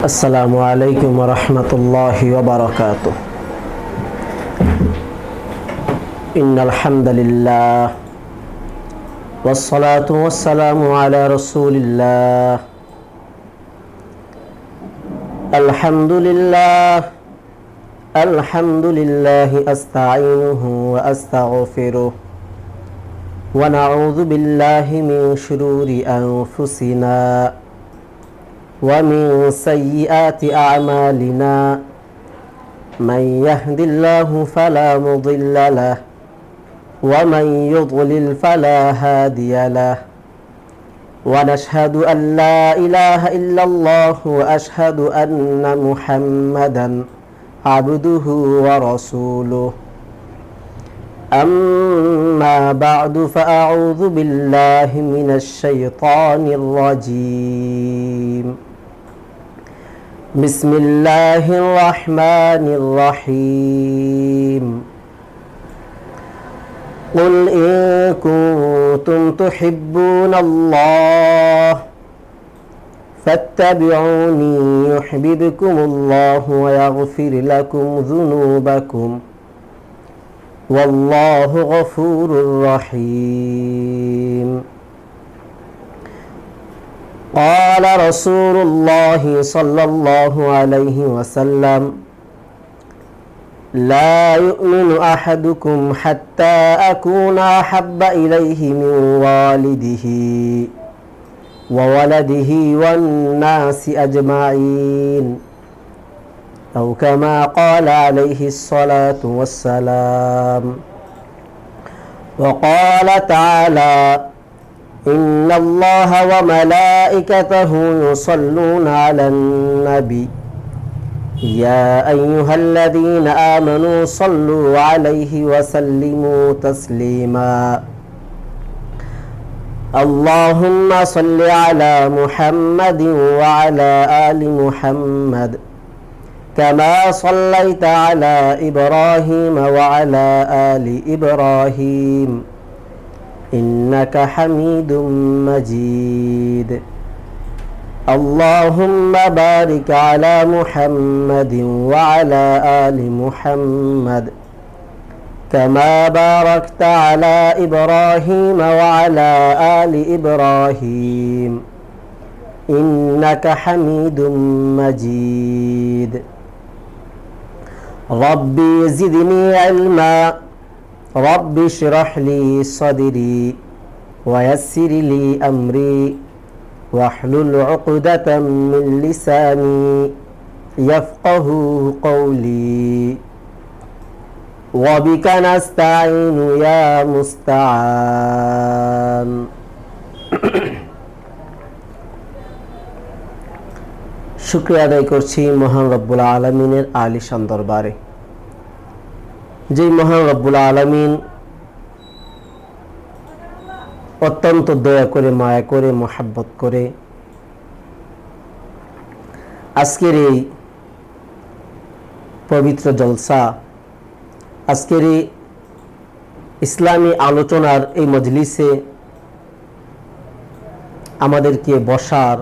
আসসালামু আলাইকুম ওয়া রাহমাতুল্লাহি ওয়া বারাকাতুহু। ইন্নাল হামদালিল্লাহ ওয়াস সালাতু ওয়াস সালামু আলা রাসূলিল্লাহ। আলহামদুলিল্লাহ আস্তাঈনুহু ওয়া আস্তাগফিরুহু ওয়া নাউযু বিল্লাহি মিন শুরুরি আনফুসিনা ومن سيئات أعمالنا من يهد الله فلا مضل له ومن يضلل فلا هادي له ونشهد أن لا إله إلا الله وأشهد أن محمدا عبده ورسوله. أما بعد فأعوذ بالله من الشيطان الرجيم. بسم الله الرحمن الرحيم. قل إن كنتم تحبون الله فاتبعوني يحببكم الله ويغفر لكم ذنوبكم والله غفور رحيم. قال رسول الله صلى الله عليه وسلم لا يؤمن أحدكم حتى أكون أحب إليه من والده وولده والناس أجمعين أو كما قال عليه الصلاة والسلام. وقال تعالى إن الله وملائكته يصلون على النبي يا أيها الذين آمنوا صلوا عليه وسلموا تسليما. اللهم صل على محمد وعلى آل محمد كما صليت على إبراهيم وعلى آل إبراهيم إنك حميد مجيد. اللهم بارك على محمد وعلى آل محمد كما باركت على إبراهيم وعلى آل إبراهيم إنك حميد مجيد. ربي زدني علما رب اشرح لي صدري ويسر لي أمري واحلل عقدة من لساني يفقه قولي وبك نستعين يا مستعان. শুকরিয়া আদায় করছি মহান রব্বুল আলামিনের আলিশান দরবারে, যেই মহান রব্বুল আলামিন অত্যন্ত দয়া করে, মায়া করে, মহাব্বত করে আজকের এই পবিত্র জলসা, আজকের এই ইসলামী আলোচনার এই মজলিসে আমাদেরকে বসার,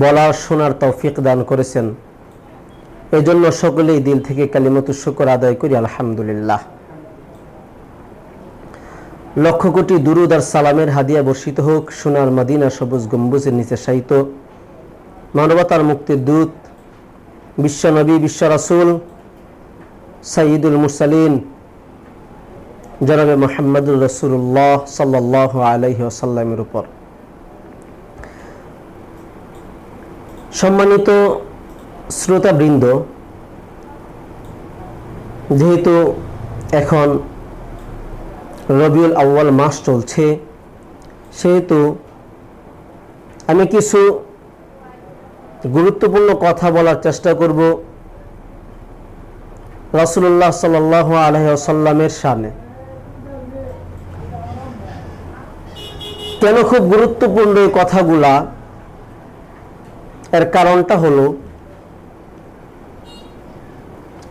বলার, শোনার তৌফিক দান করেছেন। এই জন্য সকলেই দিল থেকে কালিমাতুশ শুকর আদায় করি আলহামদুলিল্লাহ। লক্ষ কোটি দুরুদ আর সালামের হাদিয়া বর্ষিত হোক সোনার মদিনা সবুজ গম্বুজের নিচে শায়িত মানবতার মুক্তির দূত, বিশ্ব নবী, বিশ্ব রাসূল, সাইয়্যিদুল মুরসালিন জনাবে মুহাম্মদুর রাসূলুল্লাহ সাল্লাল্লাহু আলাইহি ওয়াসাল্লামের উপর। সম্মানিত শ্রোতাবৃন্দ, যেহেতু এখন রবিউল আউয়াল মাস চলছে, সেহেতু আমি কিছু গুরুত্বপূর্ণ কথা বলার চেষ্টা করব রাসূলুল্লাহ সাল্লাল্লাহু আলাইহি ওয়াসাল্লামের শানে। কেন খুব গুরুত্বপূর্ণ এই কথাগুলা? এর কারণটা হলো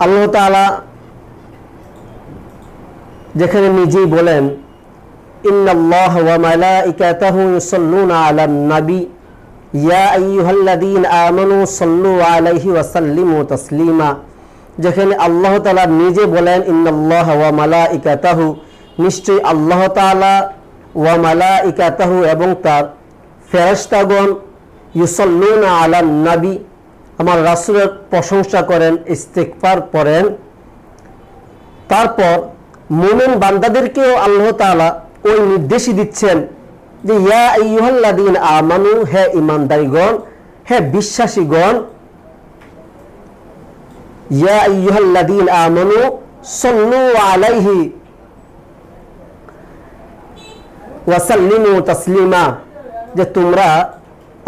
আল্লাহ তাআলা যেখানে নিজেই বলেন ইন্নাল্লাহা ওয়া মালাইকাতাহু ইউসাল্লুনা আলান নবী ইয়া আইয়ুহাল্লাযীনা আমানু সাল্লু আলাইহি ওয়া সাল্লিমু তাসলিমা, যেখানে আল্লাহ তাআলা নিজে বলেন ইন্নাল্লাহা ওয়া মালাইকাতাহু, নিশ্চয়ই আল্লাহ তাআলা ওয়া মালাইকাতাহু এবং তার ফেরেশতাগণ ইউসাল্লুনা আলান নবী, আমার রাসূলের প্রশংসা করেন, ইস্তিগফার পড়েন। তারপর মুমিন বান্দাদেরকেও আল্লাহ তাআলা ওই নির্দেশই দিচ্ছেন যে ইয়া আইয়ুহাল্লাযীনা আমানু, হে ঈমানদারগণ, হে বিশ্বাসীগণ, ইয়া আইয়ুহাল্লাযীনা আমানু সাল্লু আলাইহি ওয়া সাল্লিমু তাসলিমা, যে তোমরা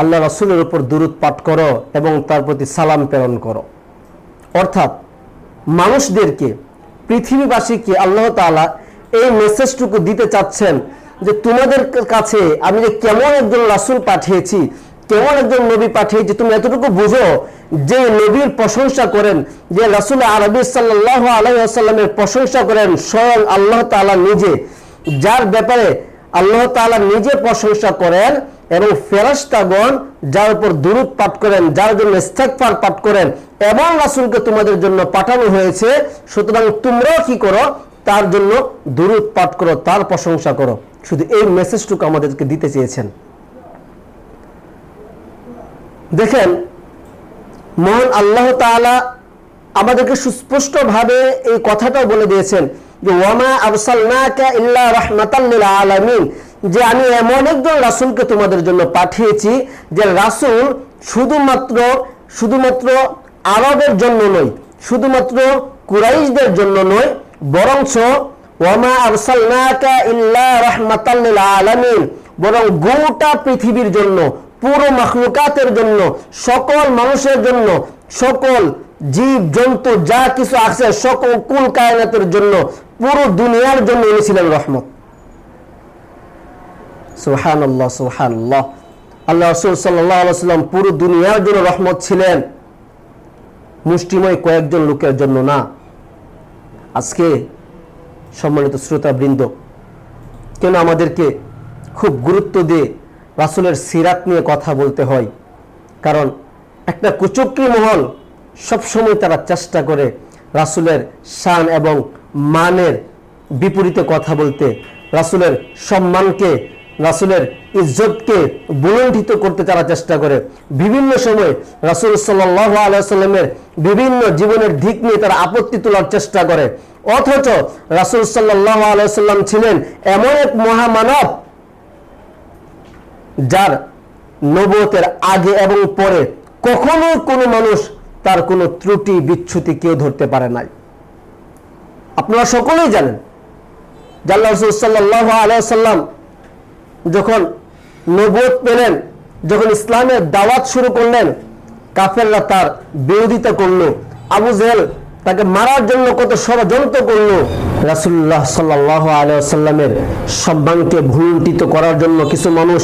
আল্লাহ রাসূলের উপর দুরূদ পাঠ করো এবং তার প্রতি সালাম প্রেরণ করো। অর্থাৎ মানুষদেরকে, পৃথিবীবাসীকে আল্লাহ তাআলা এই মেসেজটুকু দিতে চাচ্ছেন যে তোমাদের কাছে আমি যে কেমন একজন রাসূল পাঠিয়েছি, কেমন একজন নবী পাঠিয়েছি, তুমি এতটুকু বুঝো যে নবীর প্রশংসা করেন, যে রাসূল আরবী সাল্লাল্লাহু আলাইহি ওয়াসাল্লামের প্রশংসা করেন স্বয়ং আল্লাহ তাআলা নিজে, যার ব্যাপারে আল্লাহ তাআলা নিজে প্রশংসা করেন এবং ফেরেশতাগণ যার উপর দুরূদ পাঠ করেন, যার জন্য ইস্তিগফার পাঠ করেন, এবং রাসূলকে তোমাদের জন্য পাঠানো হয়েছে, সুতরাং তোমরাও কি করো, তার জন্য দুরূদ পাঠ করো, তার প্রশংসা করো। শুধু এই মেসেজটুকু আমাদেরকে দিতে চেয়েছেন। দেখেন, মহান আল্লাহ তাআলা আমাদেরকে সুস্পষ্টভাবে এই কথাটাও বলে দিয়েছেন যে ওয়ামা আরসালনাকা ইল্লা রাহমাতাল লিল আলামিন, যে আমি এমন একজন রাসূলকে তোমাদের জন্য পাঠিয়েছি যে রাসূল শুধুমাত্র আরবের জন্য নয়, শুধুমাত্র কুরাইশদের জন্য নয়, বরঞ্চ ওয়ামা আরসালনাকা ইল্লা রাহমাতাল লিল আলামিন, বরং গোটা পৃথিবীর জন্য, পুরো মাখলুকাতের জন্য, সকল মানুষের জন্য, সকল জীব জন্তু যা কিছু আছে, সকল কুল কায়নাতের জন্য, পুরো দুনিয়ার জন্য উনি ছিলেন রহমত। সুবহানাল্লাহ, সুবহানাল্লাহ। আল্লাহ রাসূল সাল্লাল্লাহু আলাইহি ওয়াসাল্লাম পুরো দুনিয়ার জন্য রহমত ছিলেন, মুষ্টিময় কয়েকজন লোকের জন্য না। আজকে সম্মানিত শ্রোতাবৃন্দ, কেন আমাদেরকে খুব গুরুত্ব দিয়ে রাসূলের সিরাত নিয়ে কথা বলতে হয়? কারণ একটা কুচক্রী মহল সবসময় তারা চেষ্টা করে রাসূলের শান এবং মানের বিপরীতে কথা বলতে, রাসূলের সম্মানকে, রাসূলের ইজ্জতকে বুলন্ডিত করতে তারা চেষ্টা করে। বিভিন্ন সময় রাসূল সাল্লাল্লাহু আলাইহি ওয়াসাল্লামের বিভিন্ন জীবনের দিক নিয়ে তারা আপত্তি তোলার চেষ্টা করে, অথচ রাসূল সাল্লাল্লাহু আলাইহি ওয়াসাল্লাম ছিলেন এমন এক মহামানব যার নবুয়তের আগে এবং পরে কখনো কোনো মানুষ তার কোনো ত্রুটি বিচ্যুতি কেউ ধরতে পারে নাই। আপনারা সকলেই জানেন যে আল্লাহ রাসূল সাল্লাল্লাহু আলাইহি ওয়াসাল্লাম যখন নবুয়ত পেলেন, যখন ইসলামের দাওয়াত শুরু করলেন, কাফেররা তার বিরোধিতা করলো, আবু জেহেল তাকে মারার জন্য কত ষড়যন্ত্র করলো। রাসূলুল্লাহ সাল্লাল্লাহু আলাইহি ওয়াসাল্লামের সম্মানকে ভুলুণ্ঠিত করার জন্য কিছু মানুষ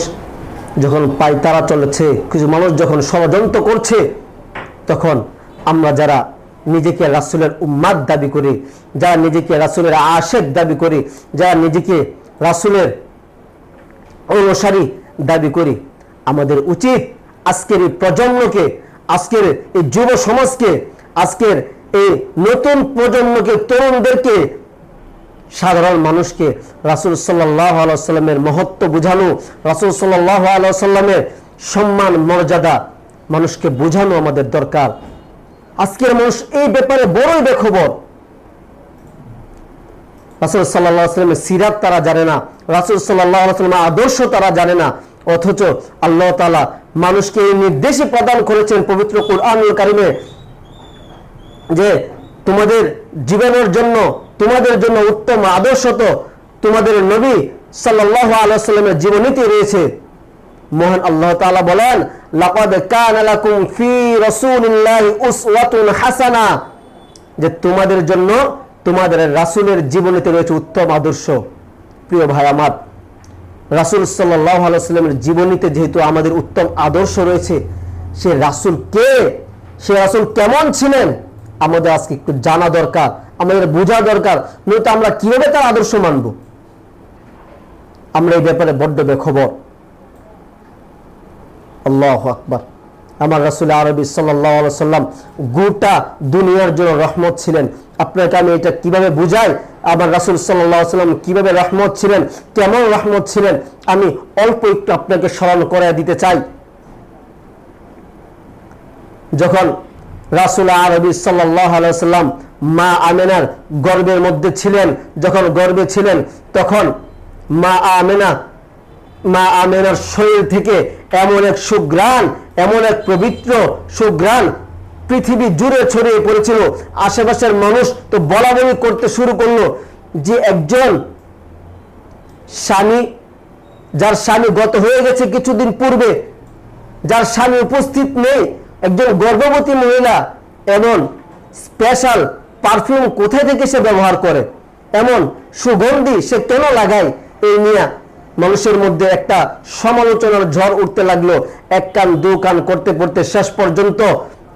যখন পায়তারা চলেছে, কিছু মানুষ যখন ষড়যন্ত্র করছে, তখন আমরা যারা নিজেকে রাসূলের উম্মাত দাবি করি, যারা নিজেকে রাসূলের আশিক দাবি করি, যারা নিজেকে রাসূলের অনুসারী দাবি করি, আমাদের উচিত আজকের এই প্রজন্মকে, আজকের এই যুব সমাজকে, আজকের এই নতুন প্রজন্মকে, তরুণদেরকে, সাধারণ মানুষকে রাসূল সাল্লাল্লাহু আলাইহি ওয়াসাল্লামের মহত্ব বোঝানো, রাসূল সাল্লাল্লাহু আলাইহি ওয়াসাল্লামের সম্মান মর্যাদা মানুষকে বোঝানো আমাদের দরকার। আজকের মানুষ এই ব্যাপারে বড়ই বেখবর। রাসূল সাল্লাল্লাহু আলাইহি ওয়াসাল্লামের সিরাত তারা জানে না, রাসূল সাল্লাল্লাহু আলাইহি ওয়াসাল্লামের আদর্শ তারা জানে না, অথচ আল্লাহ তাআলা মানুষকে এই নির্দেশ প্রদান করেছেন পবিত্র কুরআনুল কারীমে যে তোমাদের জীবনের জন্য, তোমাদের জন্য উত্তম আদর্শ তো তোমাদের নবী সাল্লাল্লাহু আলাইহি ওয়াসাল্লামের জীবনীতে রয়েছে। মহান আল্লাহ তাআলা বলেন, লাকাদ কানা লাকুম ফি রাসূলিল্লাহি উসওয়াতুন হাসানা, যে তোমাদের জন্য তোমাদের রাসূলের জীবনীতে রয়েছে উত্তম আদর্শ। প্রিয় ভাই আমার, রাসূল সাল্লাল্লাহু আলাইহি ওয়াসাল্লামের জীবনীতে যেহেতু আমাদের উত্তম আদর্শ রয়েছে, সে রাসূল কে, সে রাসূল কেমন ছিলেন আমাদের আজকে একটু জানা দরকার, আমাদের বোঝা দরকার। নয়তো আমরা কিভাবে তার আদর্শ মানব? আমরা এই ব্যাপারে বড্ড বেখবর। আল্লাহু আকবার। আমার রাসূল আরবি সাল্লাল্লাহু আলাইহি সাল্লাম গোটা দুনিয়ার জন্য রহমত ছিলেন। আপনাকে আমি এটা কিভাবে বুঝাই, আমার রাসূল সাল্লাল্লাহু আলাইহি সাল্লাম কিভাবে রহমত ছিলেন, কেমন রহমত ছিলেন, আমি অল্প একটু আপনাকে স্মরণ করে দিতে চাই। যখন রাসূল আরবি সাল্লাল্লাহু আলাইহি সাল্লাম মা আমেনার গর্ভের মধ্যে ছিলেন, যখন গর্ভে ছিলেন তখন মা আমেনার শরীর থেকে এমন এক সুঘ্রাণ, এমন এক পবিত্র সুঘ্রাণ পৃথিবী জুড়ে ছড়িয়ে পড়েছিল। আশেপাশের মানুষ তো বলা বলি করতে শুরু করলো যে একজন স্বামী, যার স্বামী গত হয়ে গেছে কিছুদিন পূর্বে, যার স্বামী উপস্থিত নেই, একজন গর্ভবতী মহিলা এমন স্পেশাল পারফিউম কোথায় থেকে সে ব্যবহার করে, এমন সুগন্ধি সে কেন লাগায়, এই নিয়ে মানুষের মধ্যে একটা সমালোচনার ঝড় উঠতে লাগলো। এক কান দু কান করতে করতে শেষ পর্যন্ত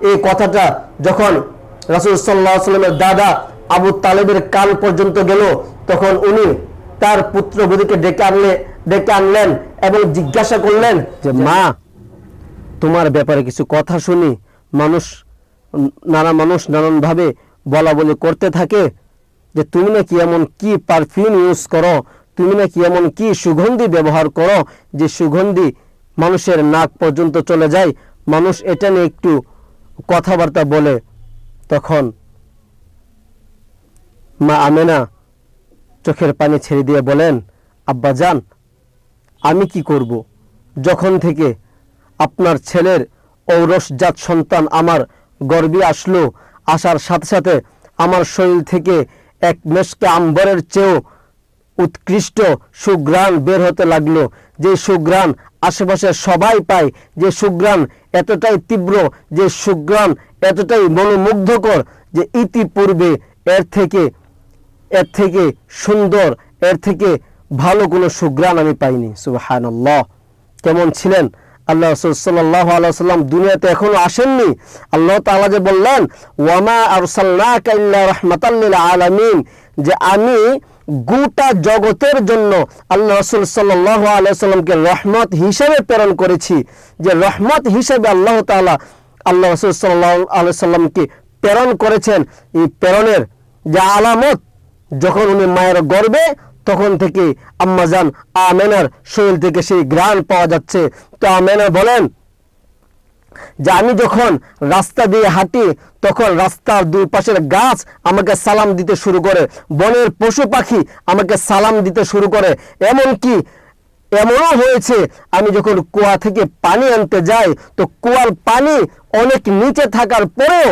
এই কথাটা যখন রাসূল সাল্লাল্লাহু আলাইহি ওয়াসাল্লামের দাদা আবু তালেবের কান পর্যন্ত গেল, তখন উনি তার পুত্রবধূকে ডেকে আনলেন এবং জিজ্ঞাসা করলেন যে মা, তোমার ব্যাপারে কিছু কথা শুনি, মানুষ নানানভাবে বলা বলি করতে থাকে যে তুমি নাকি এমন কি পারফিউম ইউজ করো, তুমি নাকি এমন কি সুগন্ধি ব্যবহার করো যে সুগন্ধি মানুষের নাক পর্যন্ত চলে যায়, মানুষ এটা নিয়ে একটু কথাবার্তা বলে। তখন মা আমেনা চোখের পানি ছেড়ে দিয়ে বলেন, আব্বাজান, আমি কি করব, যখন থেকে আপনার ছেলের ঔরসজাত সন্তান আমার গর্ভে আসলো, আসার সাথে সাথে আমার শরীর থেকে এক মেশকে আম্বরের চেয়েও উৎকৃষ্ট সুঘ্রাণ বের হতে লাগলো, যে সুঘ্রাণ আশেপাশে সবাই পায়, যে সুঘ্রাণ এতটাই তীব্র, যে সুঘ্রাণ এতটাই মনোমুগ্ধকর যে ইতিপূর্বে এর থেকে সুন্দর, এর থেকে ভালো কোনো সুঘ্রাণ আমি পাইনি। সুবহানাল্লাহ। কেমন ছিলেন আল্লাহ রাসূল সাল্লাল্লাহু আলাইহি ওয়াসাল্লাম? দুনিয়াতে এখনো আসেননি। আল্লাহ তাআলা যে বললেন ওয়ামা আরসালনাকা ইল্লা রাহমাতাল লিল আলামিন, যে আমি গোটা জগতের জন্য আল্লাহ রাসূল সাল্লাল্লাহু আলাইহি ওয়াসাল্লামকে রহমত হিসেবে প্রেরণ করেছি। যে রহমত হিসেবে আল্লাহ তাআলা আল্লাহ রাসূল সাল্লাল্লাহু আলাইহি ওয়াসাল্লামকে প্রেরণ করেছেন, এই প্রেরণের যে আলামত, যখন উনি মায়ের গর্ভে তখন থেকে আম্মাজান আমেনার শরীর থেকে সেই ঘ্রাণ পাওয়া যাচ্ছে। তো আমেনা বলেন যে আমি যখন রাস্তা দিয়ে হাঁটি তখন রাস্তার দুই পাশের গাছ আমাকে সালাম দিতে শুরু করে, বনের পশু পাখি আমাকে সালাম দিতে শুরু করে, এমনও হয়েছে আমি যখন কুয়া থেকে পানি আনতে যাই তো কুয়ার পানি অনেক নিচে থাকার পরেও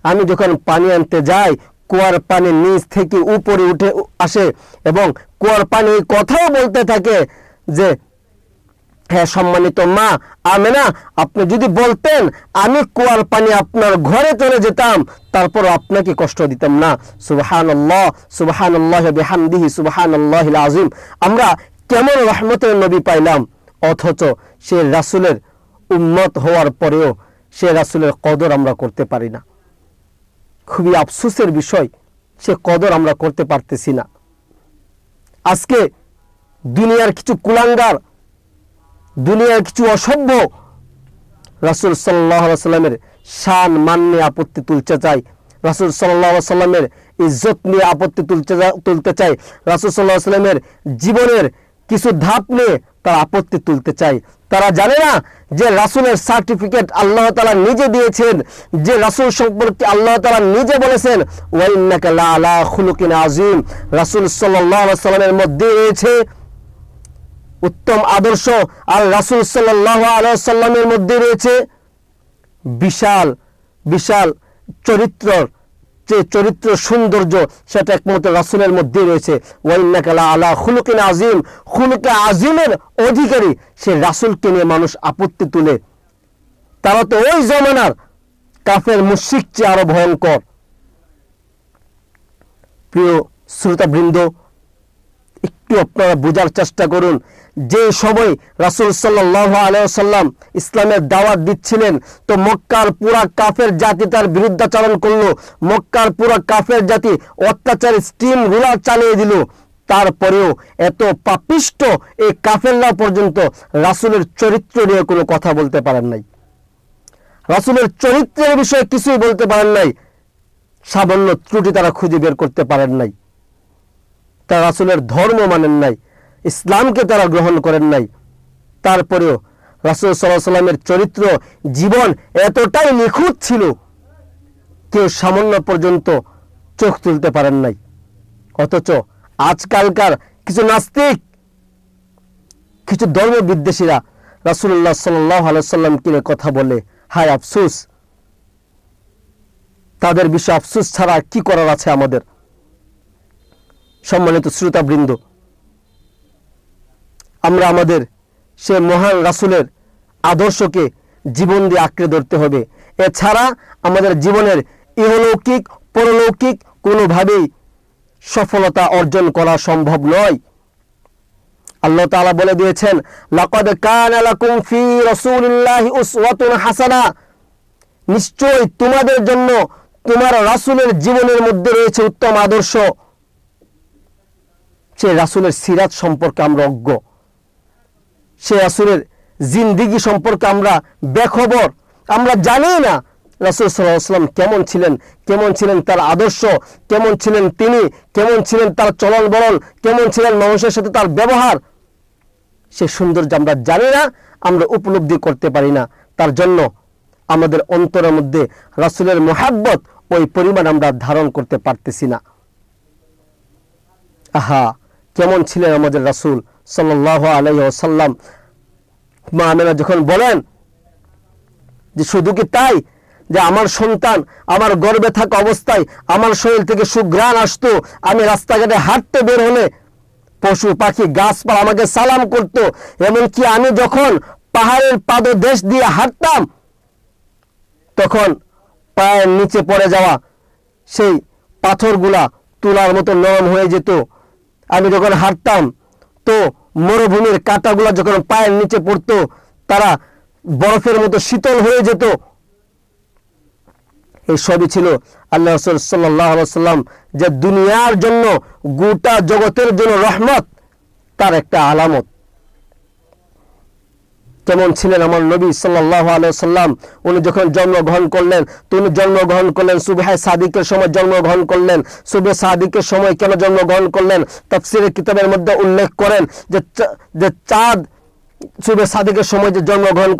আমি যখন পানি আনতে যাই কুয়ার পানি নিচ থেকে উপরে উঠে আসে এবং কুয়ার পানি কথাও বলতে থাকে যে হ্যাঁ সম্মানিত মা আমেনা, আপনি যদি বলতেন আমি কুয়ার পানি আপনার ঘরে চলে যেতাম, তারপর আপনাকে কষ্ট দিতাম না। সুবহানাল্লাহ, সুবহানাল্লাহ বিহামদিহি, সুবহানাল্লাহিল আযীম। আমরা কেমন রহমতের নবী পাইলাম, অথচ সে রাসূলের উম্মত হওয়ার পরেও সে রাসূলের কদর আমরা করতে পারি না। খুবই আফসোসের বিষয়, সে কদর আমরা করতে পারতেছি না। আজকে দুনিয়ার কিছু কুলাঙ্গার, দুনিয়ার কিছু অসভ্য রাসূল সাল্লাল্লাহু আলাইহি ওয়াসাল্লামের শান মান নিয়ে আপত্তি তুলতে চায়, রাসূল সাল্লাল্লাহু আলাইহি ওয়াসাল্লামের ইজ্জত নিয়ে আপত্তি তুলতে চায়, রাসূল সাল্লাল্লাহু আলাইহি ওয়াসাল্লামের জীবনের কিছু ধাপ নিয়ে তারা আপত্তি তুলতে চায়। তারা জানে না যে রাসূলের সার্টিফিকেট আল্লাহ তাআলা নিজে দিয়েছেন, যে রাসূল সম্পর্কে আল্লাহ তাআলা নিজে বলেছেন ওয়া ইন্নাকা লা আলা খুলুকিন আযীম। রাসূল সাল্লাল্লাহু আলাইহি ওয়াসাল্লামের মধ্যে রয়েছে উত্তম আদর্শ, আর রাসূল সাল্লাল্লাহু আলাইহি ওয়াসাল্লামের মধ্যে রয়েছে বিশাল বিশাল চরিত্র সৌন্দর্য, সেটা একমাত্র রাসূলের মধ্যে রয়েছে। ওয়া ইন্নাকা লা আলা খুলুকিন আযীম, খুলুকে আযীমের অধিকারী সে রাসূলকে নিয়ে মানুষ আপত্তি তুলে। তারা তো ওই জমানার কাফের মুশরিক চেয়ে আরো ভয়ঙ্কর। প্রিয় শ্রোতাবৃন্দ, একটু আপনারা বোঝার চেষ্টা করুন, যে সময় রাসূল সাল্লাল্লাহু আলাইহি ওয়াসাল্লাম ইসলামের দাওয়াত দিচ্ছিলেন তো মক্কার পুরা কাফের জাতি তার বিরুদ্ধাচরণ করলো, মক্কার পুরা কাফের জাতি অত্যাচার স্টিম রুলার চালিয়ে দিল। তারপরেও এত পাপিষ্ট এই কাফেররা পর্যন্ত রাসূলের চরিত্র নিয়ে কোনো কথা বলতে পারেন নাই, রাসূলের চরিত্রের বিষয়ে কিছুই বলতে পারেন নাই, সামান্য ত্রুটি তারা খুঁজে বের করতে পারেন নাই। তারা রাসূলের ধর্ম মানেন নাই, ইসলামকে তারা গ্রহণ করেন নাই। তারপরেও রাসূল সাল্লাল্লাহু আলাইহি ওয়াসাল্লামের চরিত্র জীবন এতটাই নিখুঁত ছিল, কেউ সামান্য পর্যন্ত চোখ তুলতে পারেন নাই। অথচ আজকালকার কিছু নাস্তিক, কিছু ধর্ম বিদ্বেষীরা রাসূলুল্লাহ সাল্লাল্লাহু আলাইহি ওয়াসাল্লামকে নিয়ে কথা বলে, হায় আফসোস, তাদের বিষয়ে আফসোস ছাড়া কি করার আছে আমাদের। সম্মানিত শ্রোতাবৃন্দ, আমরা আমাদের সে মহান রাসূলের আদর্শকে জীবন দিয়ে আঁকড়ে ধরতে হবে। এছাড়া আমাদের জীবনের ইহলৌকিক পরলৌকিক কোনোভাবেই সফলতা অর্জন করা সম্ভব নয়। আল্লাহ তাআলা বলে দিয়েছেন, লাকাদ কানা লাকুম ফি রাসূলিল্লাহি উসওয়াতুন হাসানাহ, নিশ্চয়ই তোমাদের জন্য তোমার রাসূলের জীবনের মধ্যে রয়েছে উত্তম আদর্শ। সে রাসূলের সিরাত সম্পর্কে আমরা অজ্ঞ, সে রাসূলের জিন্দেগি সম্পর্কে আমরা বেখবর, আমরা জানি না রাসূল সাল্লাল্লাহু আলাইহি ওয়াসাল্লাম কেমন ছিলেন তার আদর্শ, কেমন ছিলেন তিনি, কেমন ছিলেন তার চলন বলন, কেমন ছিলেন মানুষের সাথে তার ব্যবহার। সে সৌন্দর্য আমরা জানি না, আমরা উপলব্ধি করতে পারি না। তার জন্য আমাদের অন্তরের মধ্যে রাসূলের মুহাব্বত ওই পরিমাণ আমরা ধারণ করতে পারতেছি না। আহা, কেমন ছিলেন আমাদের রাসূল সাল্লাল্লাহু আলাইহি ওয়াসাল্লাম। মা আমেনা যখন বলেন যে শুধু কি তাই যে আমার সন্তান আমার গর্ভে থাকা অবস্থায় আমার শরীর থেকে সুঘ্রাণ আসতো, আমি রাস্তাঘাটে হাঁটতে বের হলে পশু পাখি গাছপালা আমাকে সালাম করত, এমনকি আমি যখন পাহাড়ের পাদদেশ দিয়ে হাঁটতাম তখন পায়ের নিচে পড়ে যাওয়া সেই পাথরগুলা তুলার মতো নরম হয়ে যেত। আমি যখন হাঁটতাম তো মরুভূমির কাঁটাগুলা যখন পায়ের নিচে পড়তো তারা বরফের মতো শীতল হয়ে যেত। এই সবই ছিল আল্লাহ রাসূল সাল্লাল্লাহু আলাইহি ওয়াসাল্লাম যে দুনিয়ার জন্য, গোটা জগতের জন্য রহমত, তার একটা আলামত। কেমন ছিলেন আমার নবী সাল্লাল্লাহু আলাইহি ওয়াসাল্লাম। উনি যখন জন্মগ্রহণ করলেন তো উনি জন্মগ্রহণ করলেন সুবহে সাদিকের সময় জন্মগ্রহণ করলেন। সুবহে সাদিকের সময় কেন জন্মগ্রহণ করলেন? তাফসীরের কিতাবের মধ্যে উল্লেখ করেন যে চাঁদ সুবহে সাদিকের সময় যে জন্মগ্রহণ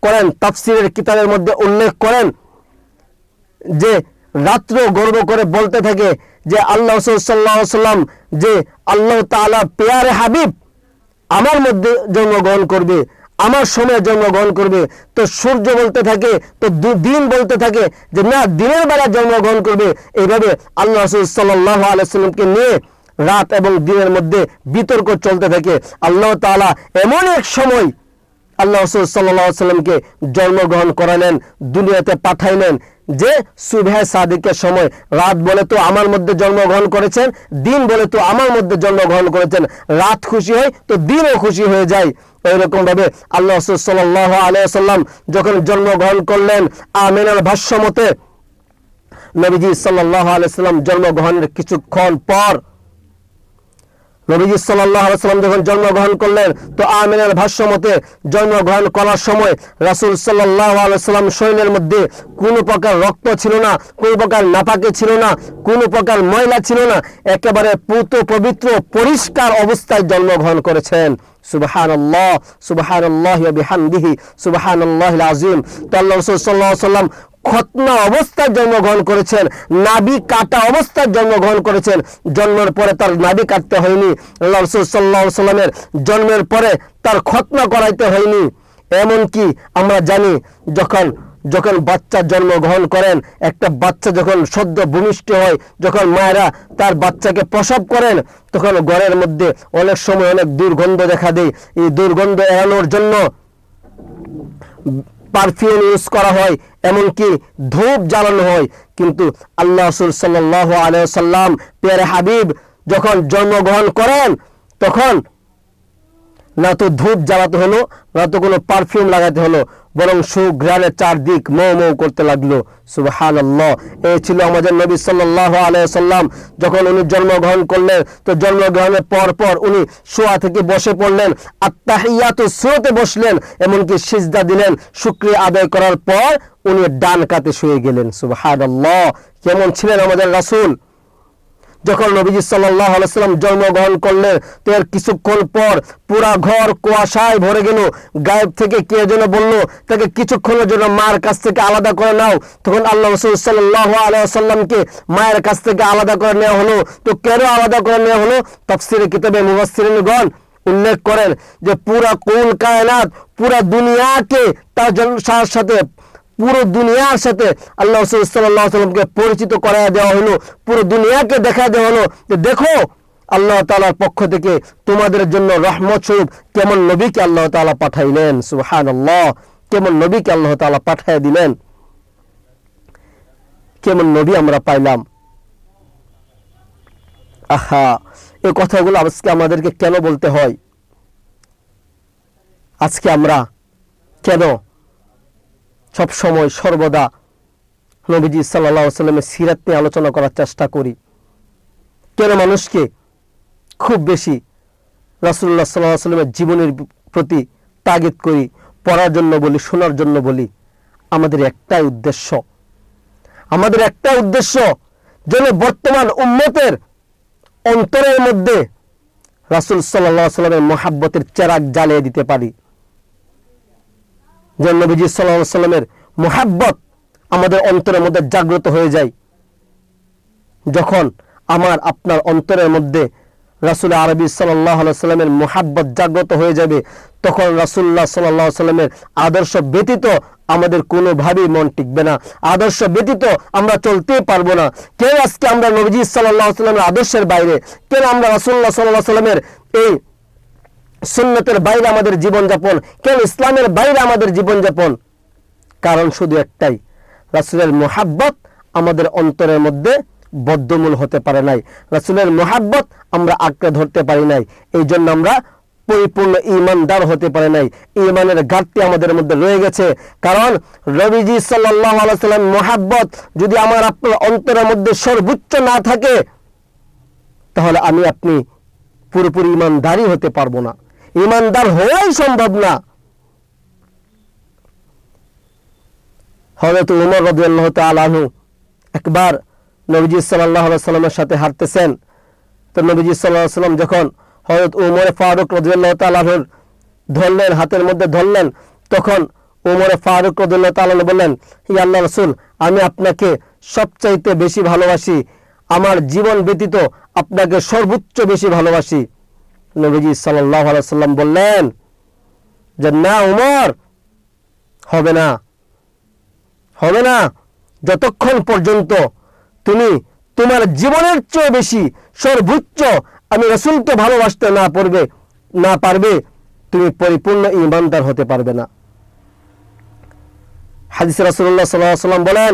করেন তাফসীরের কিতাবের মধ্যে উল্লেখ করেন যে রাত্র গর্ব করে বলতে থাকে যে আল্লাহ রাসূল সাল্লাল্লাহু আলাইহি ওয়াসাল্লাম যে আল্লাহ তাআলা প্যারে হাবিব আমার মধ্যে জন্মগ্রহণ করবে, আমার সময় জন্মগ্রহণ করবে। তো সূর্য বলতে থাকে, তো দিন বলতে থাকে যে না, দিনের বেলা জন্মগ্রহণ করবে। এইভাবে আল্লাহ রাসূল সাল্লাল্লাহু আলাইহি ওয়াসাল্লামকে নিয়ে রাত এবং দিনের মধ্যে বিতর্ক চলতে থাকে। আল্লাহ তাআলা এমন এক সময় আল্লাহ রাসূল সাল্লাল্লাহু আলাইহি ওয়াসাল্লামকে জন্মগ্রহণ করালেন, দুনিয়াতে পাঠাইলেন যে সুবহে সাদিকের সময়। রাত বলে তো আমার মধ্যে জন্মগ্রহণ করেছেন, দিন বলে তো আমার মধ্যে জন্মগ্রহণ করেছেন। রাত খুশি হয় তো দিনও খুশি হয়ে যায়। এইরকম ভাবে আল্লাহ রাসূল সাল্লাল্লাহু আলাইহি ওয়াসাল্লাম যখন জন্মগ্রহণ করলেন, আমিনার ভাষ্য মতে নবীজি সাল্লাল্লাহু আলাইহি ওয়াসাল্লাম জন্মগ্রহণের কিছুক্ষণ পর নবীজি সাল্লাল্লাহু আলাইহি ওয়াসাল্লাম যখন জন্মগ্রহণ করলেন তো আমিনার ভাষ্য মতে জন্মগ্রহণ করার সময় রাসূল সাল্লাল্লাহু আলাইহি ওয়াসাল্লাম শরীরের মধ্যে কোনো প্রকার রক্ত ছিল না, কোনো প্রকার নাপাকি ছিল না, কোনো প্রকার ময়লা ছিল না, একেবারে পূত পবিত্র পরিষ্কার অবস্থায় জন্মগ্রহণ করেছেন। সুবহানাল্লাহ, সুবহানাল্লাহি ওয়া বিহামদিহি, সুবহানাল্লাহিল আযীম। তো আল্লাহ রাসূল সাল্লাল্লাহু আলাইহি ওয়াসাল্লাম খতনা অবস্থায় জন্মগ্রহণ করেছেন, নাভি কাটা অবস্থায় জন্মগ্রহণ করেছেন। জন্মের পরে তার নাভি কাটতে হয়নি। আল্লাহ রাসূল সাল্লাল্লাহু আলাইহি ওয়াসাল্লামের জন্মের পরে তার খতনা করাইতে হয়নি। এমনকি আমরা জানি যখন বাচ্চা জন্মগ্রহণ করেন, একটা বাচ্চা যখন সদ্য ভূমিষ্ঠ হয়, যখন মায়েরা তার বাচ্চাকে প্রসব করেন তখন ঘরের মধ্যে অনেক সময় অনেক দুর্গন্ধ দেখা দেয়। এই দুর্গন্ধ এড়ানোর জন্য পারফিউম ইউজ করা হয়, এমনকি ধূপ জ্বালানো হয়। কিন্তু আল্লাহ রাসূল সাল্লাল্লাহু আলাইহি ওয়াসাল্লাম প্যারে হাবিব যখন জন্মগ্রহণ করেন তখন না তো ধূপ জ্বালাতে হলো, না তো কোনো পারফিউম লাগাতে হলো, বরং সুঘ্রাণে চারদিক মৌ মৌ করতে লাগলো। সুবহানাল্লাহ। এই ছিল আমাদের নবী সাল্লাল্লাহু আলাইহি ওয়াসাল্লাম। যখন উনি জন্মগ্রহণ করলেন, তো জন্মগ্রহণের পর পর উনি শোয়া থেকে বসে পড়লেন, আত্তাহিয়াতু সূরাতে বসলেন, এমনকি সিজদা দিলেন। শুকরিয়া আদায় করার পর উনি ডান কাতে শুয়ে গেলেন। সুবহানাল্লাহ। কেমন ছিলেন আমাদের রাসূল? যখন নবীজি সাল্লাল্লাহু আলাইহি ওয়াসাল্লাম জন্মগ্রহণ করলেন, তো এর কিছুক্ষণ পর পুরা ঘর কুয়াশায় ভরে গেল। গায়েব থেকে কে যেন বলল, তাকে কিছুক্ষণের জন্য মায়ের কাছ থেকে আলাদা করে নাও। তখন আল্লাহ রাসূল সাল্লাল্লাহু আলাইহি ওয়াসাল্লামকে মায়ের কাছ থেকে আলাদা করে নেওয়া হলো। তো কেন আলাদা করে নেওয়া হলো? তাফসীরে কিতাবে মুফাসসিরিনগণ উল্লেখ করেন যে পুরা কুল কায়নাত, পুরা দুনিয়াকে তার সাথে, পুরো দুনিয়ার সাথে আল্লাহ রাসূল সাল্লাল্লাহু আলাইহি ওয়াসাল্লামকে পরিচিত করায় দেওয়া হলো। পুরো দুনিয়াকে দেখা দেওয়া হলো যে দেখো, আল্লাহ তাআলার পক্ষ থেকে তোমাদের জন্য রহমত স্বরূপ কেমন নবীকে আল্লাহ তাআলা পাঠাইলেন। সুবহানাল্লাহ। কেমন নবীকে আল্লাহ তাআলা পাঠিয়ে দিলেন, কেমন নবী আমরা পাইলাম। আহা, এই কথাগুলো আজকে আমাদেরকে কেন বলতে হয়? আজকে আমরা কেন সব সময় সর্বদা নবীজি সাল্লাল্লাহু আলাইহি ওয়াসাল্লামের সিরাত নিয়ে আলোচনা করার চেষ্টা করি? কেন মানুষকে খুব বেশি রাসূলুল্লাহ সাল্লাল্লাহু আলাইহি ওয়াসাল্লামের জীবনের প্রতি তাগিদ করি, পড়ার জন্য বলি, শোনার জন্য বলি? আমাদের একটাই উদ্দেশ্য, যেন বর্তমান উম্মতের অন্তরের মধ্যে রাসূল সাল্লাল্লাহু আলাইহি ওয়াসাল্লামের মহব্বতের চেরাগ জ্বালিয়ে দিতে পারি। যেন নবীজি সাল্লাল্লাহু আলাইহি ওয়াসাল্লামের মহব্বত আমাদের অন্তরের মধ্যে জাগ্রত হয়ে যায়। যখন আমার আপনার অন্তরের মধ্যে রাসূল আরবি সাল্লাল্লাহু আলাইহি ওয়াসাল্লামের মহব্বত জাগ্রত হয়ে যাবে, তখন রাসূলুল্লাহ সাল্লাল্লাহু আলাইহি ওয়াসাল্লামের আদর্শ ব্যতীত আমাদের কোনোভাবেই মন টিকবে না। আদর্শ ব্যতীত আমরা চলতেই পারবো না। কেন আজকে আমরা নবীজি সাল্লাল্লাহু আলাইহি ওয়াসাল্লামের আদর্শের বাইরে, কেন আমরা রাসূলুল্লাহ সাল্লাল্লাহু আলাইহি ওয়াসাল্লামের এই সুন্নতের বাইরে আমাদের জীবনযাপন, কেন ইসলামের বাইরে আমাদের জীবনযাপন? কারণ শুধু একটাই, রাসূলের মহব্বত আমাদের অন্তরের মধ্যে বদ্ধমূল হতে পারে নাই। রাসূলের মহব্বত আমরা আঁকড়ে ধরতে পারি নাই। এই জন্য আমরা পরিপূর্ণ ঈমানদার হতে পারে নাই। ঈমানের ঘাটতি আমাদের মধ্যে রয়ে গেছে। কারণ নবীজি সাল্লাল্লাহু আলাইহি ওয়াসাল্লাম মহব্বত যদি আমার আপনার অন্তরের মধ্যে সর্বোচ্চ না থাকে, তাহলে আমি আপনি পুরোপুরি ঈমানদারই হতে পারবো না। ঈমানদার হওয়াই সম্ভব না। হযরত ওমর রাদিয়াল্লাহু তাআলা আনহু একবার নবীজি সাল্লাল্লাহু আলাইহি ওয়াসাল্লামের সাথে হাঁটতেছেন। তো নবীজি সাল্লাল্লাহু আলাইহি ওয়াসাল্লাম যখন হযরত ওমর ফারুক রাদিয়াল্লাহু তাআলা আনহুর ধরলেন, হাতের মধ্যে ধরলেন, তখন ওমর ফারুক রাদিয়াল্লাহু তাআলা বললেন, ইয়া আল্লাহর রাসূল, আমি আপনাকে সবচাইতে বেশি ভালোবাসি, আমার জীবন ব্যতীত আপনাকে সর্বোচ্চ বেশি ভালোবাসি। নবীজি সাল্লাল্লাহু আলাইহি ওয়াসাল্লাম বললেন যে না ওমর, হবে না, যতক্ষণ পর্যন্ত তুমি তোমার জীবনের চেয়ে বেশি সর্বোচ্চ আমি রাসূলকে ভালোবাসতে না পারবে, তুমি পরিপূর্ণ ঈমানদার হতে পারবে না। হাদিসে রাসূলুল্লাহ সাল্লাল্লাহু আলাইহি ওয়াসাল্লাম বলেন,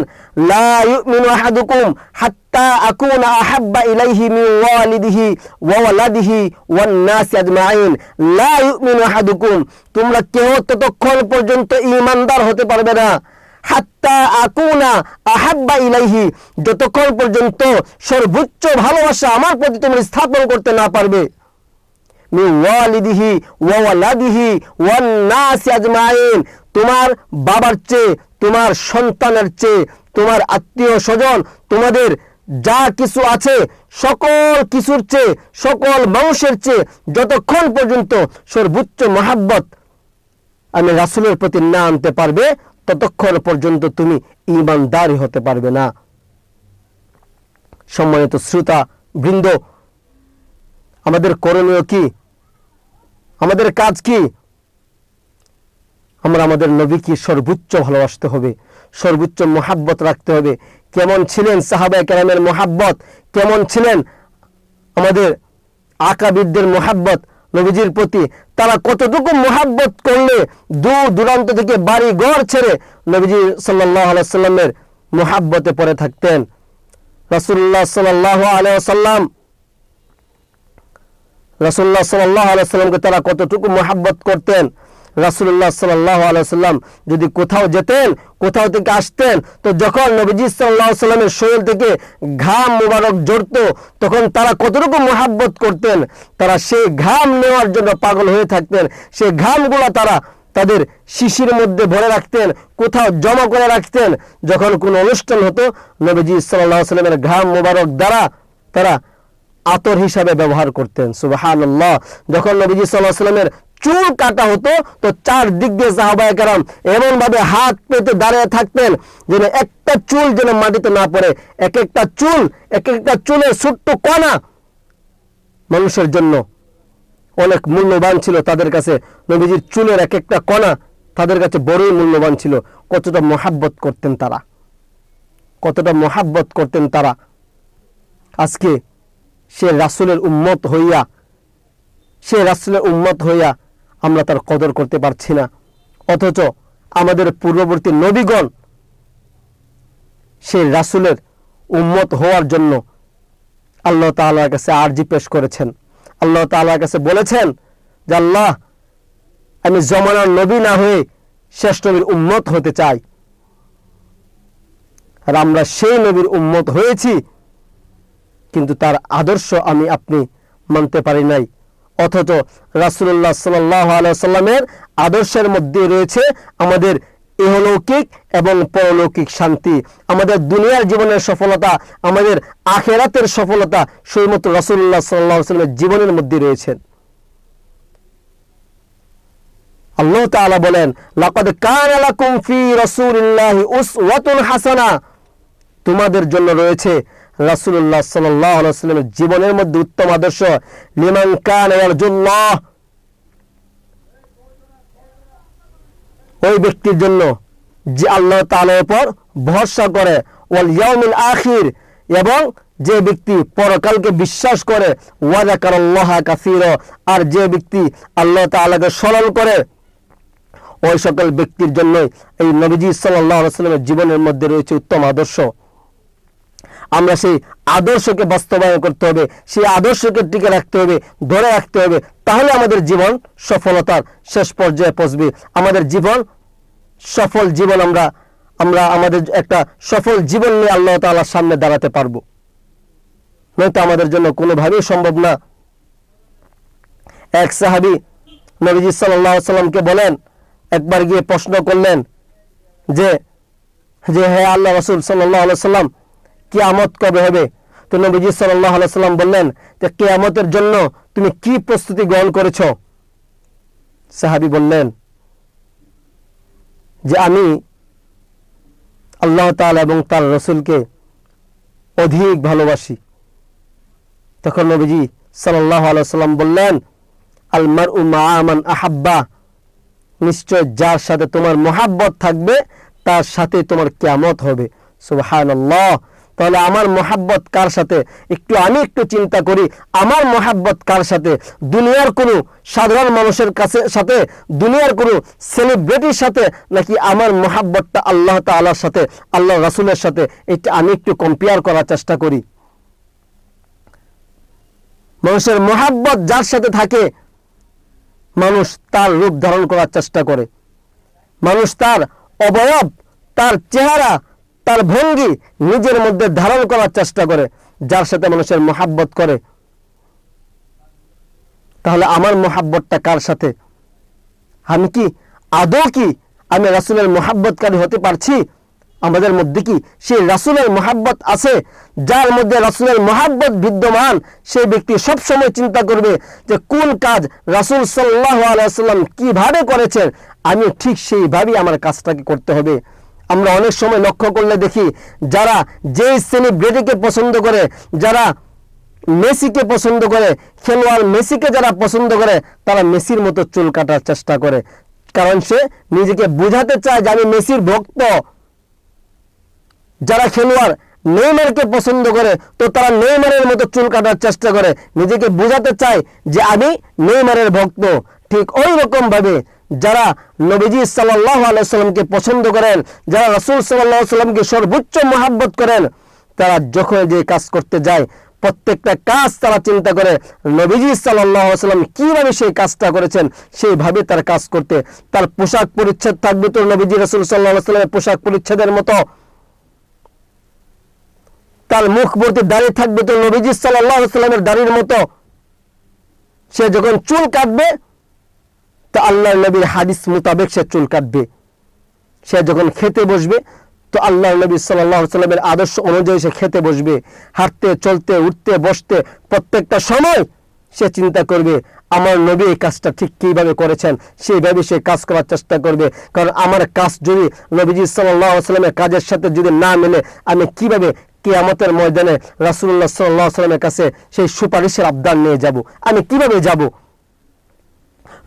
লা ইউমিনু আহাদুকুম হাত্তা আকুনা আহাব্বা ইলাইহি মিন ওয়ালিদিহি ওয়া ওয়ালাদিহি ওয়ান নাসি আজমাইন। লা ইউমিনু আহাদুকুম, তোমরা কেউ ততক্ষণ পর্যন্ত ঈমানদার হতে পারবে না, হাত্তা আকুনা আহাব্বা ইলাইহি, যতক্ষণ পর্যন্ত সর্বোচ্চ ভালোবাসা আমার প্রতি তোমরা স্থাপন করতে না পারবে, মিন ওয়ালিদিহি ওয়া ওয়ালাদিহি ওয়ান নাসি আজমাইন, তোমার বাবার চেয়ে, তোমার সন্তানের চেয়ে, তোমার আত্মীয় স্বজন, তোমাদের যা কিছু আছে সকল কিছুর চেয়ে, সকল মানুষের চেয়ে যতক্ষণ পর্যন্ত সর্বোচ্চ মহব্বত আমি রাসূলের প্রতি না আনতে পারবে, ততক্ষণ পর্যন্ত তুমি ঈমানদারই হতে পারবে না। সম্মানিত শ্রোতা বৃন্দ, আমাদের করণীয় কি? আমাদের কাজ কি? আমরা আমাদের নবীকে সর্বোচ্চ ভালোবাসতে হবে, সর্বোচ্চ মহব্বত রাখতে হবে। কেমন ছিলেন সাহাবায়ে কেরামের মহব্বত, কেমন ছিলেন আমাদের আকাবিরদের মহব্বত নবীজির প্রতি? তারা কতটুকু মহব্বত করলে দূর দূরান্ত থেকে বাড়ি ঘর ছেড়ে নবীজি সাল্লাল্লাহু আলাইহি ওয়াসাল্লামের মহব্বতে পড়ে থাকতেন। রাসূলুল্লাহ সাল্লাল্লাহু আলাইহি ওয়াসাল্লাম রাসূলুল্লাহ সাল্লাল্লাহু আলাইহি সাল্লামকে তারা কতটুকু মহব্বত করতেন। রাসূলুল্লাহ সাল্লাল্লাহু আলাইহি সাল্লাম যদি কোথাও যেতেন, কোথাও থেকে আসতেন, তো যখন নবীজি সাল্লাল্লাহু আলাইহি সাল্লামের শরীর থেকে ঘাম মোবারক ঝরতো, তখন তারা কতটুকু মহব্বত করতেন। তারা সেই ঘাম নেওয়ার জন্য পাগল হয়ে থাকতেন। সেই ঘামগুলো তারা তাদের শিশির মধ্যে ভরে রাখতেন, কোথাও জমা করে রাখতেন। যখন কোনো অনুষ্ঠান হতো, নবীজি সাল্লাল্লাহু আলাইহি সাল্লামের ঘাম মোবারক দ্বারা তারা আতর হিসাবে ব্যবহার করতেন। সুবহানাল্লাহ। যখন নবীজি সাল্লাল্লাহু আলাইহি সাল্লামের চুল কাটা হতো, তো চারদিক দিয়ে সাহাবায়ে কেরাম এমন ভাবে হাত পেতে দাঁড়িয়ে থাকতেন যেন একটা চুল যেন মাটিতে না পড়ে। এক একটা চুলের ছোট্ট কণা মানুষের জন্য অনেক মূল্যবান ছিল তাদের কাছে। নবীজির চুলের এক একটা কণা তাদের কাছে বড়ই মূল্যবান ছিল। কতটা মহব্বত করতেন তারা, কতটা মহব্বত করতেন তারা। আজকে সে রাসূলের উম্মত হইয়া আমরা তার কদর করতে পারছি না। অথচ আমাদের পূর্ববর্তী নবীগণ সে রাসূলের উম্মত হওয়ার জন্য আল্লাহ তাআলার কাছে আরজি পেশ করেছেন। আল্লাহ তাআলার কাছে বলেছেন যে আল্লাহ, আমি জমানার নবী না হয়ে শেষ নবীর উম্মত হতে চাই। আর আমরা সেই নবীর উম্মত হয়েছি, কিন্তু তার আদর্শ আমি আপনি মানতে পারি নাই। অথচ রাসূলুল্লাহ সাল্লাল্লাহু আলাইহি সাল্লামের আদর্শের মধ্যে রয়েছে আমাদের ইহলৌকিক এবং পরলৌকিক শান্তি, আমাদের দুনিয়ার জীবনের সফলতা, আমাদের আখিরাতের সফলতা শুধুমাত্র রাসূলুল্লাহ সাল্লাল্লাহু আলাইহি সাল্লামের জীবনের মধ্যে রয়েছে। আল্লাহ তাআলা বলেন, লাকাদ কানা লাকুম ফি রাসূলিল্লাহি উসওয়াতুন হাসানা, তোমাদের জন্য রয়েছে রাসূলুল্লাহ সাল্লাল্লাহু আলাইহি ওয়াসাল্লামের জীবনের মধ্যে উত্তম আদর্শ। লিমান কানা ইয়ারজুল্লাহ, ওই ব্যক্তির জন্য যে আল্লাহ তাআলার উপর ভরসা করে, ওয়াল ইয়াউমিল আখির, এবং যে ব্যক্তি পরকালকে বিশ্বাস করে, ওয়া যাকারাল্লাহা কাসীরা, আর যে ব্যক্তি আল্লাহ তাআলাকে স্মরণ করে, ওই সকল ব্যক্তির জন্য এই নবীজি সাল্লাল্লাহু আলাইহি ওয়াসাল্লামের জীবনের মধ্যে রয়েছে উত্তম আদর্শ। আমরা সেই আদর্শকে বাস্তবায়ন করতে হবে, সেই আদর্শকে টিকে রাখতে হবে, ধরে রাখতে হবে। তাহলে আমাদের জীবন সফলতার শেষ পর্যায়ে পৌঁছবে। আমাদের জীবন সফল জীবন, আমরা আমাদের একটা সফল জীবন নিয়ে আল্লাহ তাআলার সামনে দাঁড়াতে পারবো, নয়তো আমাদের জন্য কোনোভাবেই সম্ভব না। এক সাহাবী নবীজি সাল্লাল্লাহু আলাইহি সাল্লামকে বলেন, একবার গিয়ে প্রশ্ন করলেন যে হে আল্লাহ রাসূল সাল্লাল্লাহু আলাইহি সাল্লাম, কিয়ামত কবে হবে? তো নবীজি সাল্লাল্লাহু আলাইহি সাল্লাম বললেন যে কিয়ামতের জন্য তুমি কি প্রস্তুতি গ্রহণ করেছো? সাহাবী বললেন যে আমি আল্লাহ তাআলা এবং তার রাসূলকে অধিক ভালোবাসি। তখন নবীজি সাল্লাল্লাহু আলাইহি সাল্লাম বললেন, আল মারউ মা'a মান আহাব্বা, নিশ্চয় যার সাথে তোমার মহব্বত থাকবে তার সাথে তোমার কিয়ামত হবে। সুবহানাল্লাহ। তাহলে আমার মহব্বত কার সাথে? আমি একটু চিন্তা করি, আমার মহব্বত কার সাথে? দুনিয়ার কোনো সাধারণ মানুষের সাথে, দুনিয়ার কোনো সেলিব্রিটির সাথে, নাকি আমার মহব্বতটা আল্লাহ তাআলার সাথে, আল্লাহ রাসূলের সাথে? এটা আমি একটু কম্পেয়ার করার চেষ্টা করি। মানুষের মহব্বত যার সাথে থাকে, মানুষ তার রূপ ধারণ করার চেষ্টা করে, মানুষ তার অবয়ব, তার চেহারা, তার ভঙ্গি নিজের মধ্যে ধারণ করার চেষ্টা করে যার সাথে মানুষের মহব্বত করে। তাহলে আমার মহব্বতটা কার সাথে? আমি কি আদৌ আমি রাসূলের মহব্বতকারী হতে পারছি? আমাদের মধ্যে কি সেই রাসূলের মহব্বত আছে? যার মধ্যে রাসূলের মহব্বত বিদ্যমান, সেই ব্যক্তি সব সময় চিন্তা করবে যে কোন কাজ রাসূল সাল্লাল্লাহু আলাইহি ওয়াসাল্লাম কিভাবে করেছেন, আমি ঠিক সেইভাবেই আমার কাজটাকে করতে হবে। আমরা অনেক সময় লক্ষ্য করলে দেখি, যারা যেই সেলিব্রিটিকে পছন্দ করে, যারা মেসিকে পছন্দ করে, খেলোয়াড় মেসিকে যারা পছন্দ করে, তারা মেসির মতো চুল কাটার চেষ্টা করে, কারণ সে নিজেকে বোঝাতে চায় যে আমি মেসির ভক্ত। যারা খেলোয়াড় নেইমারকে পছন্দ করে, তো তারা নেইমারের মতো চুল কাটার চেষ্টা করে, নিজেকে বোঝাতে চায় যে আমি নেইমারের ভক্ত। ঠিক ওই রকম ভাবে যারা নবীজি সাল্লাল্লাহু আলাইহি সাল্লামকে পছন্দ করেন, যারা রাসূল সাল্লাল্লাহু আলাইহি সাল্লামকে সর্বোচ্চ মহব্বত করেন, তারা যখন যে কাজ করতে যায়, প্রত্যেকটা কাজ তারা চিন্তা করে নবীজি সাল্লাল্লাহু আলাইহি ওয়াসাল্লাম কিভাবে সেই কাজটা করেছেন সেইভাবে তার কাজ করতে। তার পোশাক পরিচ্ছদ থাকবে তো নবীজি রাসূল সাল্লাল্লাহু আলাইহি ওয়াসাল্লামের পোশাক পরিচ্ছদের মতো, তার মুখ ভর্তি দাড়ি থাকবে তো নবীজি সাল্লাল্লাহু আলাইহি ওয়াসাল্লামের দাড়ির মতো। সে যখন চুল কাটবে তো আল্লাহর নবীর হাদিস মোতাবেক সে চুল কাটবে। সে যখন খেতে বসবে তো আল্লাহর নবী সাল্লাল্লাহু আলাইহি ওয়াসাল্লামের আদর্শ অনুযায়ী সে খেতে বসবে। হাঁটতে চলতে উঠতে বসতে প্রত্যেকটা সময় সে চিন্তা করবে আমার নবী এই কাজটা ঠিক কিভাবে করেছেন, সেইভাবে সে কাজ করার চেষ্টা করবে। কারণ আমার কাজ যদি নবীজি সাল্লাল্লাহু আলাইহি ওয়াসাল্লামের কাজের সাথে যদি না মেলে, আমি কিভাবে কিয়ামতের ময়দানে রাসূলুল্লাহ সাল্লাল্লাহু আলাইহি ওয়াসাল্লামের কাছে সেই সুপারিশের আবদার নিয়ে যাব? আমি কিভাবে যাব?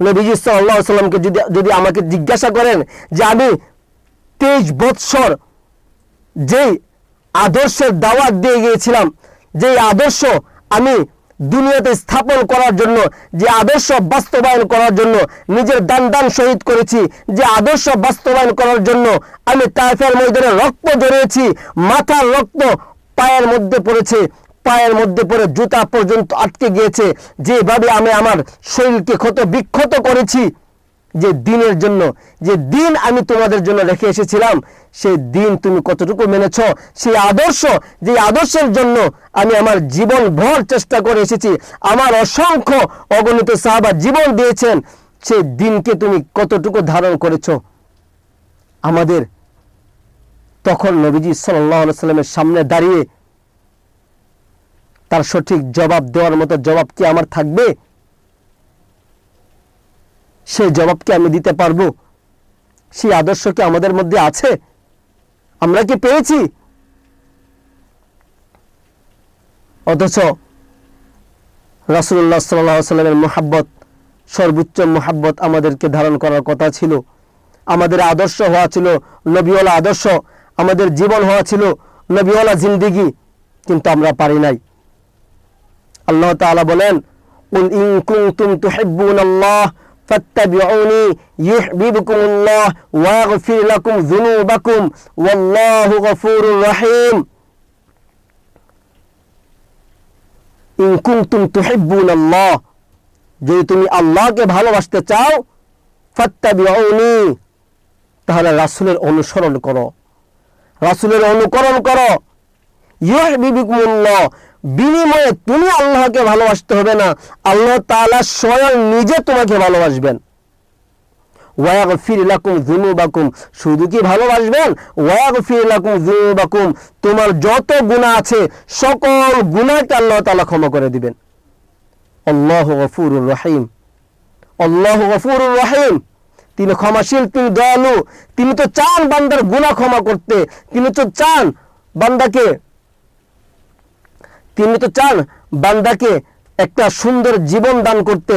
নবীজি সাল্লাল্লাহু আলাইহি ওয়াসাল্লামকে যদি আমাকে জিজ্ঞাসা করেন যে আমি 23 বৎসর যেই আদর্শের দাওয়াত দিয়ে গিয়েছিলাম, যে আদর্শ আমি দুনিয়াতে স্থাপন করার জন্য, যে আদর্শ বাস্তবায়ন করার জন্য নিজের দান শহীদ করেছি, যে আদর্শ বাস্তবায়ন করার জন্য আমি তায়েফের ময়দানে রক্ত ঝরিয়েছি, মাথার রক্ত পায়ের মধ্যে পড়েছে, পায়ের মধ্যে পড়ে জুতা পর্যন্ত আটকে গিয়েছে, যেভাবে আমি আমার শরীরকে ক্ষত বিক্ষত করেছি, যে দিনের জন্য, যে দিন আমি তোমাদের জন্য রেখে এসেছিলাম, সেই দিন তুমি কতটুকু মেনেছ? সেই আদর্শ, যে আদর্শের জন্য আমি আমার জীবন ভর চেষ্টা করে এসেছি, আমার অসংখ্য অগণিত সাহাবা জীবন দিয়েছেন, সেই দিনকে তুমি কতটুকু ধারণ করেছ? আমাদের তখন নবীজি সাল্লাল্লাহু আলাইহি ওয়াসাল্লামের সামনে দাঁড়িয়ে তার সঠিক জবাব দেওয়ার মতো জবাব কি আমার থাকবে? সেই জবাব কি আমি দিতে পারবো? সেই আদর্শ কি আমাদের মধ্যে আছে? আমরা কি পেয়েছি? অথচ রাসূলুল্লাহ সাল্লাল্লাহু আলাইহি ওয়াসাল্লামের মুহাব্বত, সর্বোচ্চ মুহাব্বত আমাদেরকে ধারণ করার কথা ছিল। আমাদের আদর্শ হওয়া ছিল নবীওয়ালা আদর্শ, আমাদের জীবন হওয়া ছিল নবীওয়ালা জিন্দেগি, কিন্তু আমরা পারি নাই। আল্লাহ তাআলা বলেন, কুল ইন কুনতুম তুহিব্বুনাল্লাহ ফাত্তাবিউনি ইউহিব্বুকুমুল্লাহ ওয়া ইয়াগফির লাকুম যুনুবাকুম ওয়াল্লাহু গফুরুর রহিম। ইন কুনতুম তুহিব্বুনাল্লাহ, যদি তুমি আল্লাহকে ভালোবাসতে চাও, ফাত্তাবিউনি, তাহলে রাসূলের অনুসরণ করো, রাসূলের অনুকরণ করো। ইউহিব্বুকুমুল্লাহ, বিনিময়ে তুমি আল্লাহকে ভালোবাসতে হবে না, আল্লাহ তাআলা স্বয়ং নিজে তোমাকে ভালোবাসবেন। ওয়া ইয়াগফির লাকুম যুনুবাকুম, শুধু কি ভালোবাসবেন? ওয়া ইয়াগফির লাকুম যুনুবাকুম, তোমার যত গুনাহ আছে সকল গুনাহকে আল্লাহ তাআলা ক্ষমা করে দিবেন। আল্লাহু গফুরুর রহিম, আল্লাহু গফুরুর রহিম, তিনি ক্ষমাশীল, তিনি দয়ালু। তিনি তো চান বান্দার গুনাহ ক্ষমা করতে, তিনি তো চান বান্দাকে একটা সুন্দর জীবন দান করতে।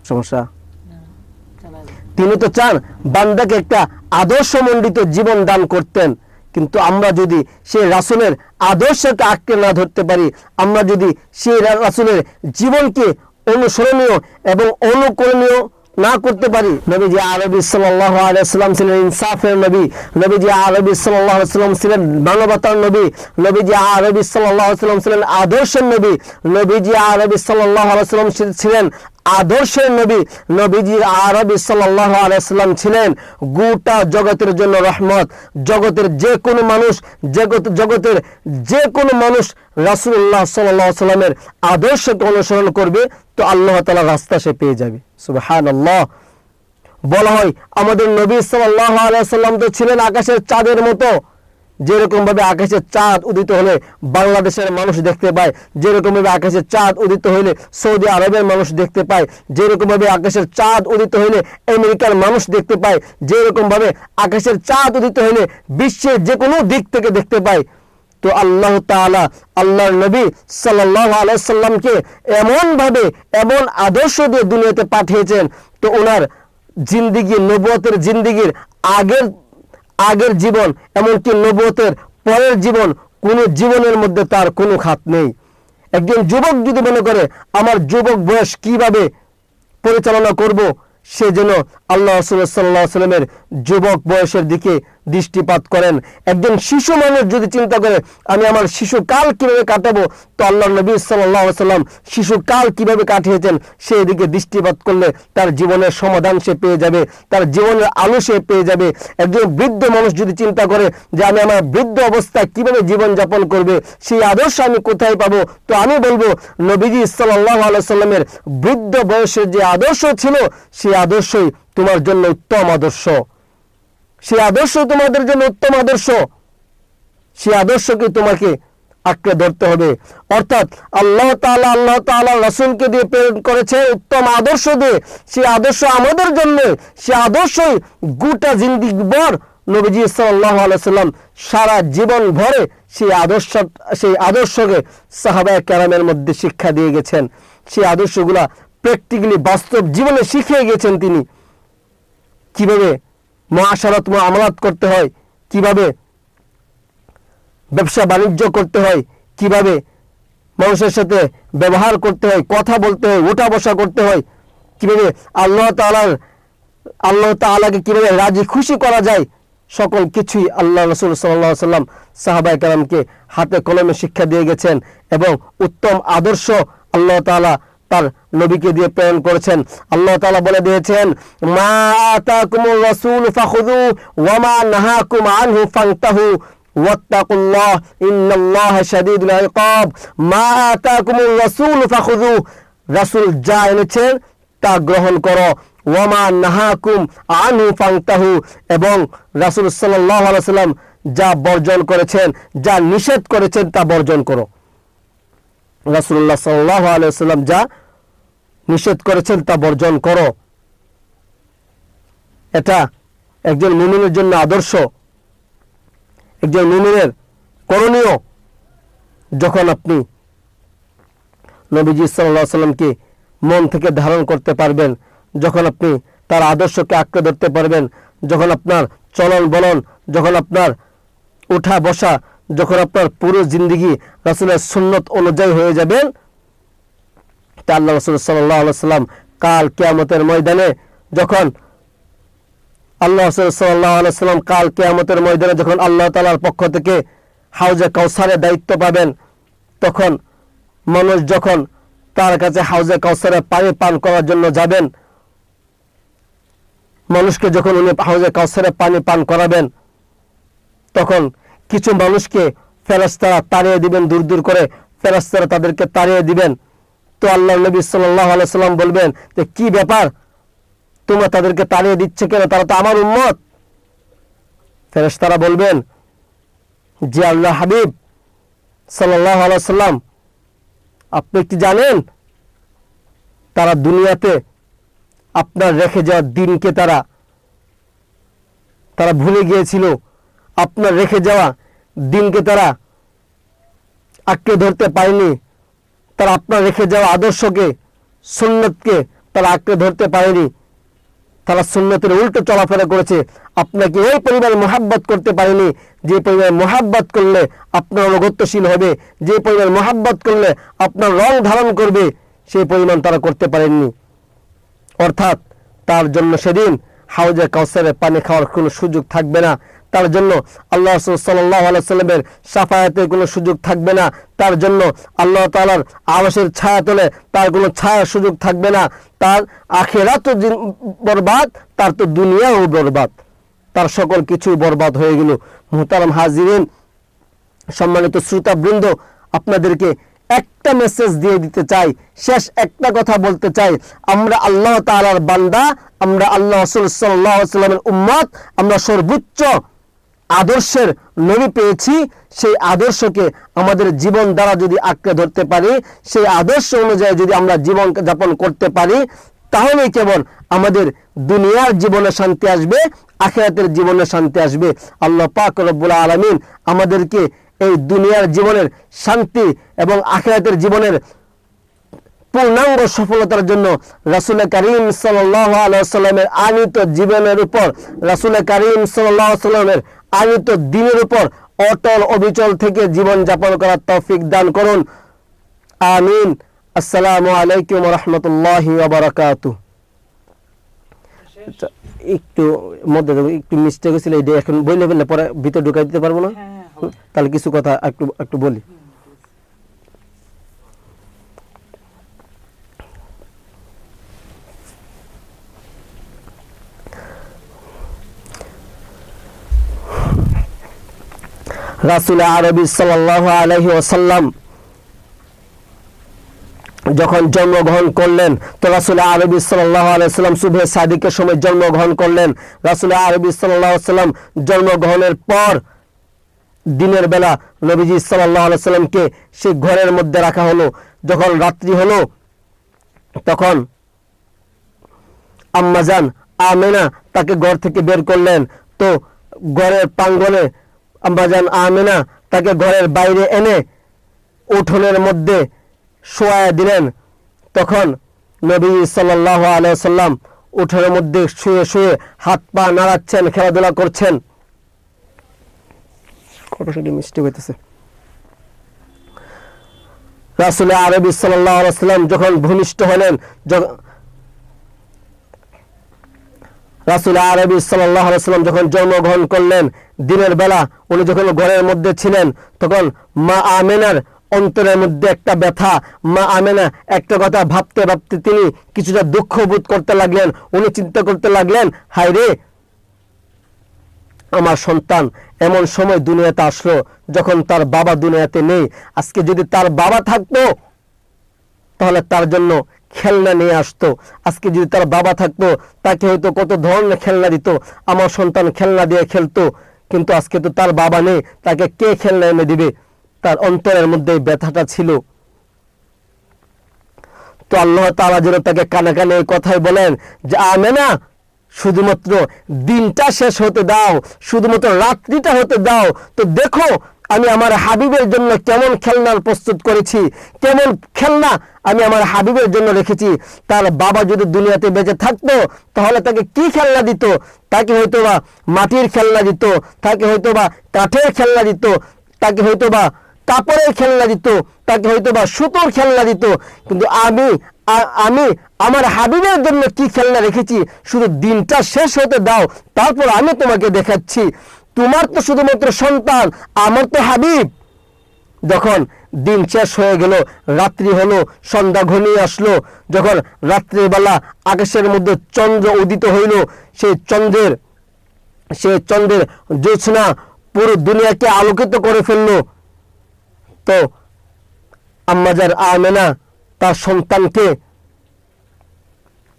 সমস্যা, তিনি তো চান বান্দাকে একটা আদর্শমণ্ডিত জীবন দান করতেন। কিন্তু আমরা যদি সেই রাসূলের আদর্শকে আঁকড়ে না ধরতে পারি, আমরা যদি সেই রাসূলের জীবনকে অনুসরণীয় এবং অনুকরণীয় না করতে পারি। নবীজি আরবি সাল্লাল্লাহু আলাইহি ওয়াসাল্লাম ছিলেন ইনসাফের নবী, নবীজি আরবি সাল্লাল্লাহু আলাইহি ওয়াসাল্লাম ছিলেন মানবতার নবী, নবীজি আরবি সাল্লাল্লাহু আলাইহি ওয়াসাল্লাম ছিলেন আদর্শের নবী, নবীজি আরবি সাল্লাল্লাহু আলাইহি ওয়াসাল্লাম ছিলেন আদর্শের নবী, নবীজি আরবি সাল্লাল্লাহু আলাইহি ওয়াসাল্লাম ছিলেন গোটা জগতের জন্য রহমত। জগতের যে কোনো মানুষ রাসূলুল্লাহ সাল্লাল্লাহু আলাইহি ওয়াসাল্লামের আদর্শকে অনুসরণ করবে তো আল্লাহ তাআলার রাস্তা সে পেয়ে যাবে। সুবহানাল্লাহ। বলা হয় আমাদের নবী সাল্লাল্লাহু আলাইহি ওয়াসাল্লাম তো ছিলেন আকাশের চাঁদের মতো। যেরকম ভাবে আকাশের চাঁদ উদিত হলে বাংলাদেশের মানুষ দেখতে পায়, যেরকম ভাবে আকাশের চাঁদ উদিত হইলে সৌদি আরবের মানুষ দেখতে পায়, যেরকম ভাবে আকাশের চাঁদ উদিত হইলে আমেরিকার মানুষ দেখতে পায়, যেরকম ভাবে আকাশের চাঁদ উদিত হইলে বিশ্বের যে কোনো দিক থেকে দেখতে পায়। তো আল্লাহ তাআলা আল্লাহর নবী সাল্লাল্লাহু আলাইহি সাল্লামকে এমন ভাবে এমন আদর্শ দিয়ে দুনিয়াতে পাঠিয়েছেন, তো ওনার জিন্দেগি, নবুয়তের জিন্দেগির আগের জীবন এমনকি নবুয়তের পরের জীবন, কোন জীবনের মধ্যে তার কোনো খাত নেই। একজন যুবক যদি মনে করে আমার যুবক বয়স কিভাবে পরিচালনা করব, সে যেন আল্লাহ রাসূল সাল্লাল্লাহু আলাইহি ওয়াসাল্লামের যুবক বয়সের দিকে দৃষ্টিপাত করেন। একজন শিশু মানুষ যদি চিন্তা করে আমি আমার শিশুকাল কিভাবে কাটাবো, তো আল্লাহ নবী সাল্লাল্লাহু আলাইহি ওয়াসাল্লাম শিশুকাল কিভাবে কাটিয়েছেন সেই দিকে দৃষ্টিপাত করলে তার জীবনের সমাধান সে পেয়ে যাবে, তার জীবনের আলো সে পেয়ে যাবে। একজন বৃদ্ধ মানুষ যদি চিন্তা করে যে আমি আমার বৃদ্ধ অবস্থায় কিভাবে জীবন যাপন করবে, সেই আদর্শ আমি কোথায় পাবো, তো আমি বলবো নবীজি সাল্লাল্লাহু আলাইহি ওয়াসাল্লামের বৃদ্ধ বয়সের যে আদর্শ ছিল সেই আদর্শই তোমার জন্য উত্তম আদর্শ, সেই আদর্শ তোমাদের জন্য উত্তম আদর্শ। সেই আদর্শকে তোমাকে আঁকড়ে ধরতে হবে। অর্থাৎ আল্লাহ তাআলা রাসূলকে দিয়ে প্রেরণ করেছে উত্তম আদর্শ দিয়ে। সেই আদর্শ আমাদের জন্য, সেই আদর্শই গোটা জিন্দেগি ভর নবীজি সাল্লাল্লাহু আলাইহি ওয়াসাল্লাম সারা জীবন ভরে সেই আদর্শকে সাহাবায়ে কেরামের মধ্যে শিক্ষা দিয়ে গেছেন। সেই আদর্শগুলা প্র্যাকটিক্যালি বাস্তব জীবনে শিখিয়ে গেছেন তিনি। কিভাবে মুআশারাত মুআমালাত করতে হয়, কিভাবে ব্যবসা বাণিজ্য করতে হয়, কিভাবে মানুষের সাথে ব্যবহার করতে হয়, কথা বলতে হয়, ওঠা বসা করতে হয়, কিভাবে আল্লাহ তাআলাকে কিভাবে রাজি খুশি করা যায়, সকল কিছুই আল্লাহ রাসূল সাল্লাল্লাহু আলাইহি ওয়াসাল্লাম সাহাবায়ে কেরামকে হাতে কলমে শিক্ষা দিয়ে গেছেন এবং উত্তম আদর্শ আল্লাহ তাআলা তার নবীকে দিয়ে প্রেরণ করেছেন। আল্লাহ তাআলা বলে দিয়েছেন মা আতাকুমুর রাসূল ফাখুযু ওয়া মা নাহাকুম আনহু ফান্তাহু ওয়াত্তাকুল্লাহ ইন্নাল্লাহা শাদীদুল ইকাব। মা আতাকুমুর রাসূল ফাখুযু, রাসূল যা এনেছেন তা গ্রহণ করো, ওয়া মা নাহাকুম আনহু ফান্তাহু, এবং রাসূল সাল্লাল্লাহু আলাইহি ওয়াসাল্লাম যা বর্জন করেছেন, যা নিষেধ করেছেন তা বর্জন করো। রাসূলুল্লাহ সাল্লাল্লাহু আলাইহি ওয়াসাল্লাম যা নিষেধ করেছেন তা বর্জন করো। এটা একজন মুমিনের জন্য আদর্শ, একজন মুমিনের করণীয়। যখন আপনি নবীজি সাল্লাল্লাহু আলাইহি ওয়াসাল্লামকে মন থেকে ধারণ করতে পারবেন, যখন আপনি তার আদর্শকে আঁকড়ে ধরতে পারবেন, যখন আপনার চলন বলন, যখন আপনার ওঠা বসা, যখন আপনার পুরো জিন্দেগি রাসূলের সুন্নত অনুযায়ী হয়ে যাবেন, তা আল্লাহ রাসূল সাল্লাল্লাহু আলাইহি ওয়াসাল্লাম কাল কিয়ামতের ময়দানে যখন যখন আল্লাহ তাআলার পক্ষ থেকে হাউজে কাউসারের দায়িত্ব পাবেন, তখন মানুষ যখন তার কাছে হাউজে কাউসারের পানি পান করার জন্য যাবেন, মানুষকে যখন উনি হাউজে কাউসারের পানি পান করাবেন, তখন কিছু মানুষকে ফেরেশতারা তাড়িয়ে দিবেন, দূর দূর করে ফেরেশতারা তাদেরকে তাড়িয়ে দিবেন। তো আল্লাহর নবী সাল্লাল্লাহু আলাইহি ওয়াসাল্লাম বলবেন যে কি ব্যাপার, তোমরা তাদেরকে তাড়িয়ে দিচ্ছে কেন, তারা তো আমার উম্মত। ফেরেশতারা বলবেন যে আল্লাহ হাবিব সাল্লাল্লাহু আলাইহি ওয়াসাল্লাম, আপনি কি জানেন তারা দুনিয়াতে আপনার রেখে যাওয়া দিনকে তারা ভুলে গিয়েছিল, আপনার রেখে যাওয়া দিনকে তারা আঁকড়ে ধরতে পারেনি, তারা আপনার রেখে যাওয়া আদর্শকে, সুন্নতকে তারা আঁকড়ে ধরতে পারেনি, তারা সুন্নতের উল্টো চলাফেরা করেছে। আপনাকে ওই পরিমাণ মহাব্বত করতে পারেনি যে পরিমাণ মহাব্বত করলে আপনার অনুগত্যশীল হবে, যে পরিমাণ মহাব্বত করলে আপনার রং ধারণ করবে, সেই পরিমাণ তারা করতে পারেননি। অর্থাৎ তার জন্য সেদিন হাউজে কাউসারের পানি খাওয়ার কোনো সুযোগ থাকবে না, তার জন্য আল্লাহ রাসূল সাল্লাল্লাহু আলাইহি ওয়াসাল্লামের শাফায়াতের কোনো সুযোগ থাকবে না, তার জন্য আল্লাহ তাআলার আরশের ছায়া তলে তার কোনো ছায়ার সুযোগ থাকবে না। তার আখিরাতও বরবাদ, তার তো দুনিয়াও বরবাদ, তার সকল কিছু বরবাদ হয়ে গেল। মুহতারাম হাজিরিন, সম্মানিত শ্রোতাবৃন্দ, আপনাদেরকে একটা মেসেজ দিয়ে দিতে চাই, শেষ একটা কথা বলতে চাই। আমরা আল্লাহ তাআলার বান্দা, আমরা আল্লাহ রাসূল সাল্লাল্লাহু আলাইহি ওয়াসাল্লামের উম্মত, আমরা সর্বোচ্চ আদর্শের নবী পেয়েছি। সেই আদর্শকে আমাদের জীবন দ্বারা যদি আঁকড়ে ধরতে পারি, সেই আদর্শ অনুযায়ী যদি আমরা জীবন যাপন করতে পারি, তাহলেই কেবল আমাদের দুনিয়ার জীবনে শান্তি আসবে, আখিরাতের জীবনে শান্তি আসবে। আল্লাহ পাক রব্বুল আলামিন আমাদেরকে এই দুনিয়ার জীবনের শান্তি এবং আখিরাতের জীবনের পূর্ণাঙ্গ সফলতার জন্য রাসূল করিম সাল্লাল্লাহু আলাইহি ওয়াসাল্লামের আনিত জীবনের উপর, রাসূল করিম সাল্লাল্লাহু আলাইহি ওয়াসাল্লামের আনিত দ্বীনের উপর অটল অবিচল থেকে জীবন যাপন করার তৌফিক দান করুন। আমিন। আসসালামু আলাইকুম ওয়া রাহমাতুল্লাহি ওয়া বারাকাতুহু। আচ্ছা, একটু মধ্যে একটু মিস্টেক হয়েছিল, এটা এখন বললে বললে পরে ভিতরে ঢুকাই দিতে পারবো না? তাহলে কিছু কথা একটু একটু বলি। রাসূল আরবি সাল্লাল্লাহু আলাইহি ওয়াসাল্লাম যখন জন্মগ্রহণ করলেন, তো রাসূল আরবি সাল্লাল্লাহু আলাইহি ওয়াসাল্লাম সুবহে সাদিকের সময় জন্মগ্রহণ করলেন। রাসূল আরবি সাল্লাল্লাহু আলাইহি ওয়াসাল্লাম জন্মগ্রহণের পর দিনের বেলা নবীজি সাল্লাল্লাহু আলাইহি ওয়াসাল্লামকে সেই ঘরের মধ্যে রাখা হলো। যখন রাত্রি হলো তখন আম্মাজান আমেনা তাকে ঘর থেকে বের করলেন। তো ঘরের প্রাঙ্গণে আম্মাজান আমেনা তাকে ঘরের বাইরে এনে উঠোনের মধ্যে শোয়া দিলেন। তখন নবী সাল্লাল্লাহু আলাইহি ওয়াসাল্লাম উঠোনের মধ্যে শুয়ে শুয়ে হাত পা নাড়াচ্ছেন, খেলাধুলা করছেন। মিষ্টি হইতেছে। রাসূল আরবি সাল্লাল্লাহু আলাইহি ওয়াসাল্লাম যখন ভূমিষ্ঠ হলেন, রাসূল আরবি সাল্লাল্লাহু আলাইহি ওয়াসাল্লাম যখন জন্মগ্রহণ করলেন, দিনের বেলা উনি যখন ঘরের মধ্যে ছিলেন, তখন মা আমেনার অন্তরের মধ্যে একটা ব্যথা। মা আমেনা একটা কথা ভাবতে ভাবতে তিনি কিছুটা দুঃখ বোধ করতে লাগলেন। উনি চিন্তা করতে লাগলেন, হায় রে, আমার সন্তান এমন সময় দুনিয়াতে আসলো যখন তার বাবা দুনিয়াতে নেই। আজকে যদি তার বাবা থাকতো তাহলে তার জন্য খেলনা নিয়ে আসতো। আজকে যদি তার বাবা থাকতো তাকে হয়তো কত ধরনের খেলনা দিত, আমার সন্তান খেলনা দিয়ে খেলতো। কিন্তু আজকে তো তার বাবা নেই, তাকে কে খেলনা এনে দিবে? তার অন্তরের মধ্যে ব্যথাটা ছিল। তো আল্লাহ তাআলা যেন তাকে কানে কানে এই কথাই বলেন যে আমেনা, শুধুমাত্র দিনটা শেষ হতে দাও, শুধুমাত্র রাত্রিটা হতে দাও, তো দেখো আমি আমার হাবিবের জন্য কেমন খেলনার প্রস্তুত করেছি, কেমন খেলনা আমি আমার হাবিবের জন্য রেখেছি। তার বাবা যদি দুনিয়াতে বেঁচে থাকতো তাহলে তাকে কি খেলনা দিত? তাকে হয়তোবা মাটির খেলনা দিত, তাকে হয়তোবা কাঠের খেলনা দিত, তাকে হয়তোবা কাপড়ের খেলনা দিত, তাকে হয়তোবা সুতোর খেলনা দিত। কিন্তু আমি আমার হাবিবের জন্য কি খেলনা রেখেছি, শুধু দিনটা শেষ হতে দাও, তারপর আমি তোমাকে দেখাচ্ছি। তোমার তো শুধুমাত্র সন্তান, আমার তো হাবিব। যখন দিন শেষ হয়ে গেল, রাত্রি হলো, সন্ধ্যা ঘনিয়ে আসলো, যখন রাত্রিবেলা আকাশের মধ্যে চন্দ্র উদিত হইল, সেই চন্দ্রের জ্যোৎস্না পুরো দুনিয়াকে আলোকিত করে ফেললো। তো আম্মাজান আমেনা তার সন্তানকে,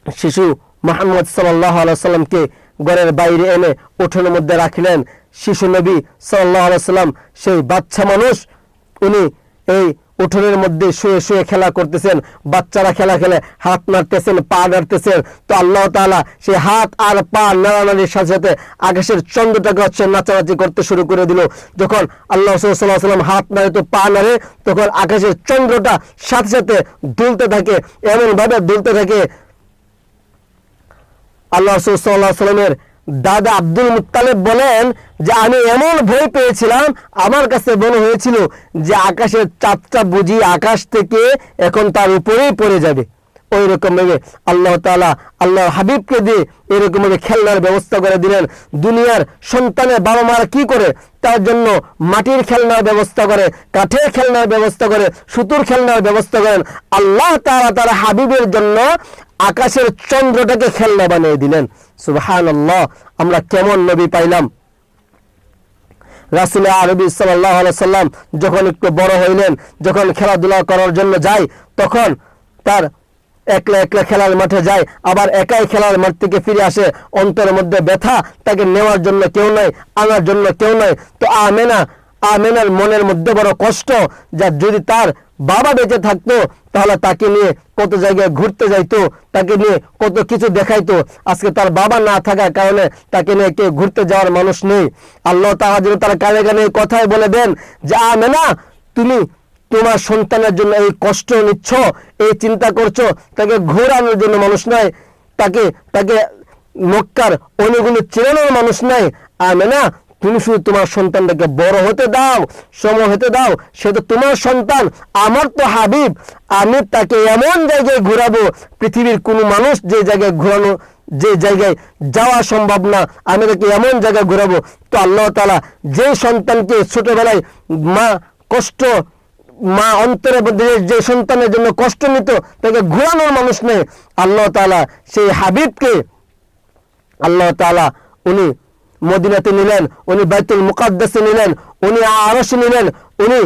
শিশু মুহাম্মদ সাল্লাল্লাহু আলাইহি ওয়াসাল্লামকে ঘরের বাইরে এনে উঠোনের মধ্যে রাখলেন। শিশু নবী সাল্লাল্লাহু আলাইহি ওয়াসাল্লাম সেই বাচ্চা মানুষ, উনি এই উঠোনের মধ্যে শুয়ে শুয়ে খেলা করতেছেন। বাচ্চারা খেলা খেলে হাত নাড়তেছেন, পা নাড়তেছেন। তো আল্লাহ তাআলা সেই হাত আর পা নাড়ানাড়ির সাথে সাথে আকাশের চন্দ্রটাকে নাচানাচি করতে শুরু করে দিল। যখন আল্লাহ রাসূল সাল্লাল্লাহু আলাইহি ওয়াসাল্লাম হাত নাড়ে তো পা নাড়ে, তখন আকাশের চন্দ্রটা সাথে সাথে দুলতে থাকে, এমন ভাবে দুলতে থাকে। আল্লাহ রাসূল সাল্লাল্লাহু আলাইহি ওয়াসাল্লামের দাদা আব্দুল মুত্তালিব বলেন যে আমি এমন ভয় পেয়েছিলাম, আমার কাছে মনে হয়েছিল যে আকাশের চাঁদটা বুঝি আকাশ থেকে এখন তার উপরেই পড়ে যাবে। ওই রকম ভাবে আল্লাহ তাআলা আল্লাহর হাবিবকে দিয়ে এরকম ভাবে খেলনার ব্যবস্থা করে দিলেন। দুনিয়ার সন্তানের বাবা মারা কি করে? তার জন্য মাটির খেলনার ব্যবস্থা করে, কাঠের খেলনার ব্যবস্থা করে, সুতোর খেলনার ব্যবস্থা করেন। আল্লাহ তাআলা তার হাবিবের জন্য আকাশের চন্দ্রটাকে খেলনা বানিয়ে দিলেন। সুবহানাল্লাহ, আমরা কেমন নবী পাইলাম! রাসূল আরবি সাল্লাল্লাহু আলাইহি সাল্লাম যখন একটু বড় হইলেন, যখন খেলাধুলা করার জন্য যায়, তখন তার একলা একলা খেলার মাঠে যায়, আবার একাই খেলার মাঠ থেকে ফিরে আসে। অন্তরের মধ্যে ব্যথা, তাকে নেওয়ার জন্য কেউ নাই, আনার জন্য কেউ নাই। তো আমেনার মনের মধ্যে বড় কষ্ট, যা যদি তার বাবা বেঁচে থাকতো তাহলে তাকে নিয়ে কত জায়গায় ঘুরতে যাইতো, তাকে নিয়ে কত কিছু দেখাইতো। আজকে তার বাবা না থাকার কারণে তাকে নিয়ে কেউ ঘুরতে যাওয়ার মানুষ নেই। আল্লাহ তাআলা যেন তার কানে কানে কথাই বলে দেন যে আমেনা, তুমি তোমার সন্তানের জন্য এই কষ্ট নিচ্ছ, এই চিন্তা করছো, তাকে ঘোরানোর জন্য মানুষ নাই, তাকে মক্কার অনেকগুলো চেনানোর মানুষ নাই। আমেনা, তুমি শুধু তোমার সন্তানটাকে বড় হতে দাও, সময় হতে দাও, সে তো তোমার সন্তান, আমার তো হাবিব। আমি তাকে এমন জায়গায় ঘোরাবো, পৃথিবীর কোনো মানুষ যে জায়গায় ঘোরানো যে জায়গায় যাওয়া সম্ভব না, আমি তাকে এমন জায়গায় ঘুরাবো। তো আল্লাহ তাআলা যে সন্তানকে ছোটবেলায় মা অন্তরে যে সন্তানের জন্য কষ্ট নিত, তাকে ঘুরানোর মানুষ নেই, আল্লাহ তাআলা সেই হাবিবকে আল্লাহ তাআলা উনি মদিনাতে নিলেন, উনি বাইতুল মুকাদ্দাসে নিলেন, উনি আরশে নিলেন, উনি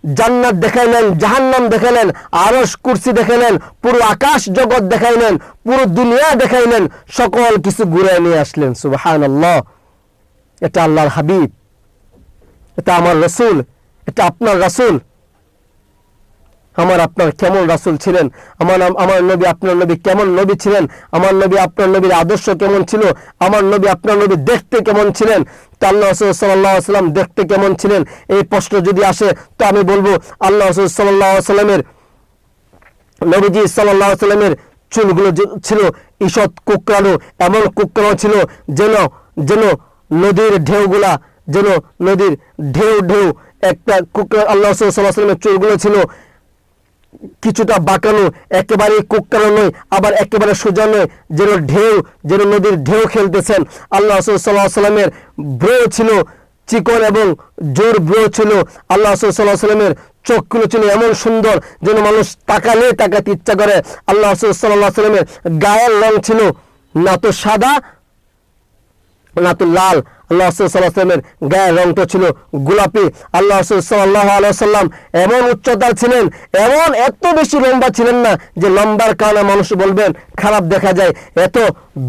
জান্নাত দেখাইলেন, জাহান্নাম দেখাইলেন, আরশ কুরসি দেখাইলেন, পুরো আকাশ জগৎ দেখাইলেন, পুরো দুনিয়া দেখাইলেন, সকল কিছু ঘুরে নিয়ে আসলেন। সুবহানাল্লাহ। এটা আল্লাহর হাবিব, এটা আমার রাসূল, এটা আপনার রাসূল। আমার আপনার কেমন রাসূল ছিলেন? আমার নবী আপনার নবী কেমন নবী ছিলেন? আমার নবী আপনার নবীর আদর্শ কেমন ছিল? আমার নবী আপনার নবী দেখতে কেমন ছিলেন? তো আল্লাহ রাসূল সাল্লাল্লাহু আলাইহি ওয়াসাল্লাম দেখতে কেমন ছিলেন? এই প্রশ্ন যদি আসে তো আমি বলবো আল্লাহ রাসূল সাল্লাল্লাহু আলাইহি ওয়াসাল্লামের নবীজি সাল্লাল্লাহু আলাইহি ওয়াসাল্লামের চুলগুলো ছিল ঈষৎ কুকরানো, এমন কুকরানো ছিল যেন যেন নদীর ঢেউগুলা, যেন নদীর ঢেউ ঢেউ একটা কুকরা। আল্লাহ রাসূল সাল্লাল্লাহু আলাইহি ওয়াসাল্লামের চুলগুলো ছিল কিছুটা বাঁকানো, একেবারে কুকরানো নয়, আবার একেবারে সোজা নয়, যেন ঢেউ, যেন নদীর ঢেউ খেলতেছেন। আল্লাহ রাসূল সাল্লাল্লাহু আলাইহি ওয়াসাল্লামের ব্রো ছিল চিকন এবং জোর ব্রো ছিল। আল্লাহ রাসূল সাল্লাল্লাহু আলাইহি ওয়াসাল্লামের চোখগুলো ছিল এমন সুন্দর যেন মানুষ তাকাতে ইচ্ছা করে। আল্লাহ রাসূল সাল্লাল্লাহু আলাইহি ওয়াসাল্লামের গায়ের রং ছিল না তো সাদা না তো লাল, আল্লাহ রাসূল সাল্লাল্লাহু আলাইহি ওয়াসাল্লামের গায়ের রংটা ছিল গোলাপি। আল্লাহ রাসূল সাল্লাল্লাহু আলাইহি ওয়াসাল্লাম এমন উচ্চতার ছিলেন, এমন এত বেশি লম্বা ছিলেন না যে লম্বার কারণে মানুষ বলবেন খারাপ দেখা যায়, এত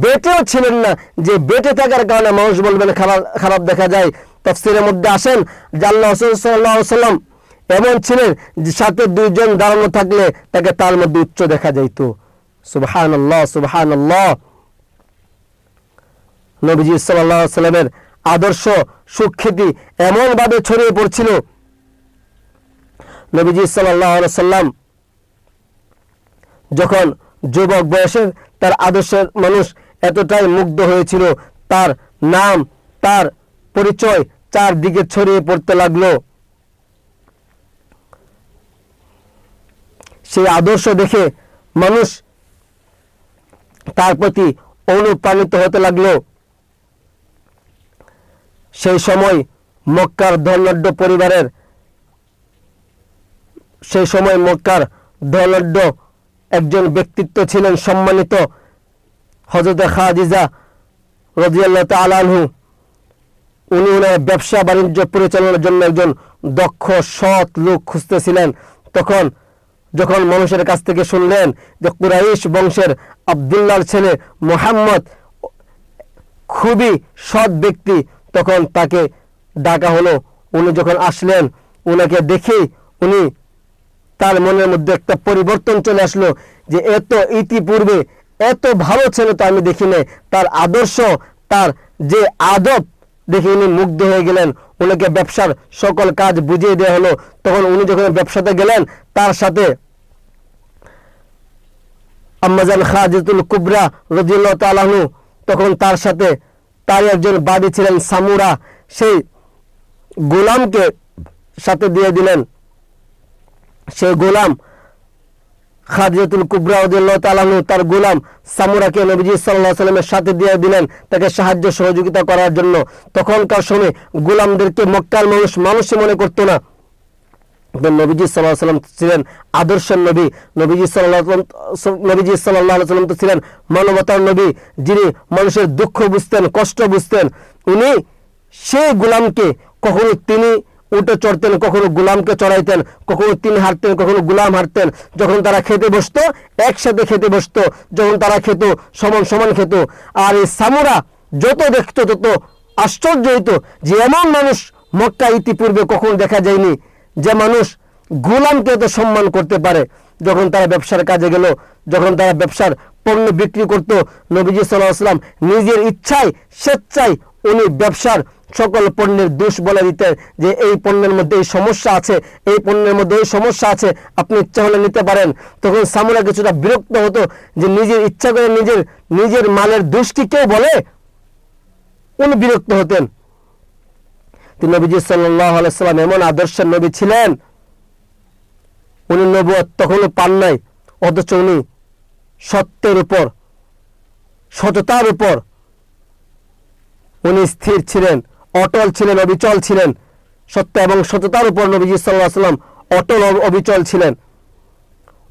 বেটেও ছিলেন না যে বেটে থাকার কারণে মানুষ বলবেন খারাপ দেখা যায়। তাফসীরের মধ্যে আসেন যে আল্লাহ রাসূল সাল্লাল্লাহু আলাইহি ওয়াসাল্লাম এমন ছিলেন যে সাথে দুইজন দাঁড়ানো থাকলে তাকে তার মধ্যে উচ্চ দেখা যাইত। সুবহানাল্লাহ, সুবহানাল্লাহ। নবীজি সাল্লাল্লাহু আলাইহি ওয়াসাল্লামের আদর্শ সুখ্যাতি এমন ভাবে ছড়িয়ে পড়ছিল, নবীজি সাল্লাল্লাহু আলাইহি ওয়াসাল্লাম যখন যুবক বয়সে তার আদর্শের মানুষ এতটাই মুগ্ধ হয়েছিল, তার নাম, তার পরিচয় চারদিকে ছড়িয়ে পড়তে লাগলো। সেই আদর্শ দেখে মানুষ তার প্রতি অনুপ্রাণিত হতে লাগলো। সেই সময় মক্কার ধনাঢ্য পরিবারের, সেই সময় মক্কার ধনাঢ্য একজন ব্যক্তিত্ব ছিলেন সম্মানিত হযরত খাদিজা রাদিয়াল্লাহু তাআলা আনহু। উনি ওনার ব্যবসা বাণিজ্য পরিচালনার জন্য একজন দক্ষ সৎ লোক খুঁজতেছিলেন। তখন যখন মানুষের কাছ থেকে শুনলেন যে কুরাইশ বংশের আব্দুল্লাহর ছেলে মুহাম্মদ খুবই সৎ ব্যক্তি, তখন তাকে ডাকা হলো। উনি যখন আসলেন, উনাকে দেখে তার মনের মধ্যে একটা পরিবর্তন চলে আসলো যে এত ইতিপূর্বে এত ভালো ছেলে তো আমি দেখি নাই। তার আদর্শ, তার যে আদব দেখে উনি মুগ্ধ হয়ে গেলেন। উনাকে ব্যবসার সকল কাজ বুঝিয়ে দেওয়া হলো। তখন উনি যখন ব্যবসাতে গেলেন, তার সাথে আম্মাজান খাদিজাতুল কুবরা রাদিয়াল্লাহু তাআলা আনহু, তখন তার সাথে তার একজন বাদী ছিলেন সামুরা, সেই গোলামকে সাথে দিয়ে দিলেন। সেই গোলাম খাদিজাতুল কুবরা রাদিয়াল্লাহু তাআলা আনহু তার গোলাম সামুরাকে নবীজি সাল্লাল্লাহু আলাইহি ওয়াসাল্লামের সাথে দিয়ে দিলেন তাকে সাহায্য সহযোগিতা করার জন্য। তখনকার সময় গোলামদেরকে মক্কার মানুষই মনে করতো না। নবীজি সাল্লাল্লাহু আলাইহি ওয়াসাল্লাম ছিলেন আদর্শের নবী। নবীজি সাল্লাল্লাহু আলাইহি ওয়াসাল্লাম তো ছিলেন মানবতার নবী, যিনি মানুষের দুঃখ বুঝতেন, কষ্ট বুঝতেন। উনি সেই গোলামকে, কখনো তিনি উঠে চড়তেন, কখনো গোলামকে চড়াইতেন, কখনো তিনি হাঁটতেন, কখনো গোলাম হাঁটতেন। যখন তারা খেতে বসতো একসাথে খেতে বসতো, যখন তারা খেত সমান সমান খেত। আর এই সামুরা যত দেখতো তত আশ্চর্য হইতো যে এমন মানুষ মক্কা ইতিপূর্বে কখনো দেখা যায়নি, যে মানুষ গোলামকে এত সম্মান করতে পারে। যখন তারা ব্যবসার কাজে গেল, যখন তারা ব্যবসার পণ্য বিক্রি করত, নবীজি সাল্লাল্লাহু আলাইহি ওয়াসাল্লাম নিজের ইচ্ছায় স্বেচ্ছায় উনি ব্যবসার সকল পণ্যের দোষ বলে দিতেন যে এই পণ্যের মধ্যে এই সমস্যা আছে, এই পণ্যের মধ্যে এই সমস্যা আছে, আপনি ইচ্ছা হলে নিতে পারেন। তখন সামুরা কিছুটা বিরক্ত হতো যে নিজের ইচ্ছা করে নিজের মালের দোষটি কেউ বলে, উনি বিরক্ত হতেন। নবীজি সাল্লাল্লাহু আলাইহি ওয়াসাল্লাম এমন আদর্শের নবী ছিলেন, উনি নবুয়ত তখনও পান নাই, অথচ উনি সত্যের উপর সততার উপর উনি স্থির ছিলেন, অটল ছিলেন, অবিচল ছিলেন। সত্য এবং সততার উপর নবীজি সাল্লাল্লাহু আলাইহি ওয়াসাল্লাম অটল অবিচল ছিলেন।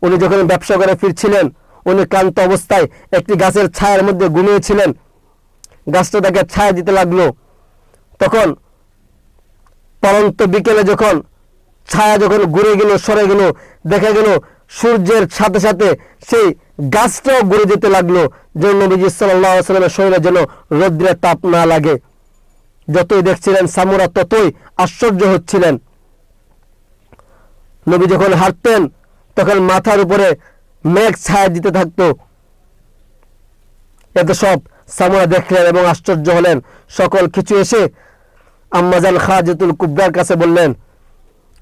উনি যখন ব্যবসা করে ফিরছিলেন, উনি ক্লান্ত অবস্থায় একটি গাছের ছায়ার মধ্যে ঘুমিয়েছিলেন। গাছটা তাকে ছায়া দিতে লাগলো। তখন পরন্ত বিকেলে যখন ছায়া যখন ঘুরে গেল, সরে গেল, দেখা গেল সূর্যের সাথে সাথে সেই গাছটাও ঘুরে যেতে লাগলো, যেন নবীজি সাল্লাল্লাহু আলাইহি ওয়াসাল্লামের শরীরে যেন রৌদ্রের তাপ না লাগে। যতই দেখছিলেন সামুরা ততই আশ্চর্য হচ্ছিলেন। নবী যখন হাঁটতেন তখন মাথার উপরে মেঘ ছায়া দিতে থাকতো। এত সব সামুরা দেখলেন এবং আশ্চর্য হলেন। সকল কিছু এসে আম্মাজান খাদিজাতুল কুবরার কাছে বললেন।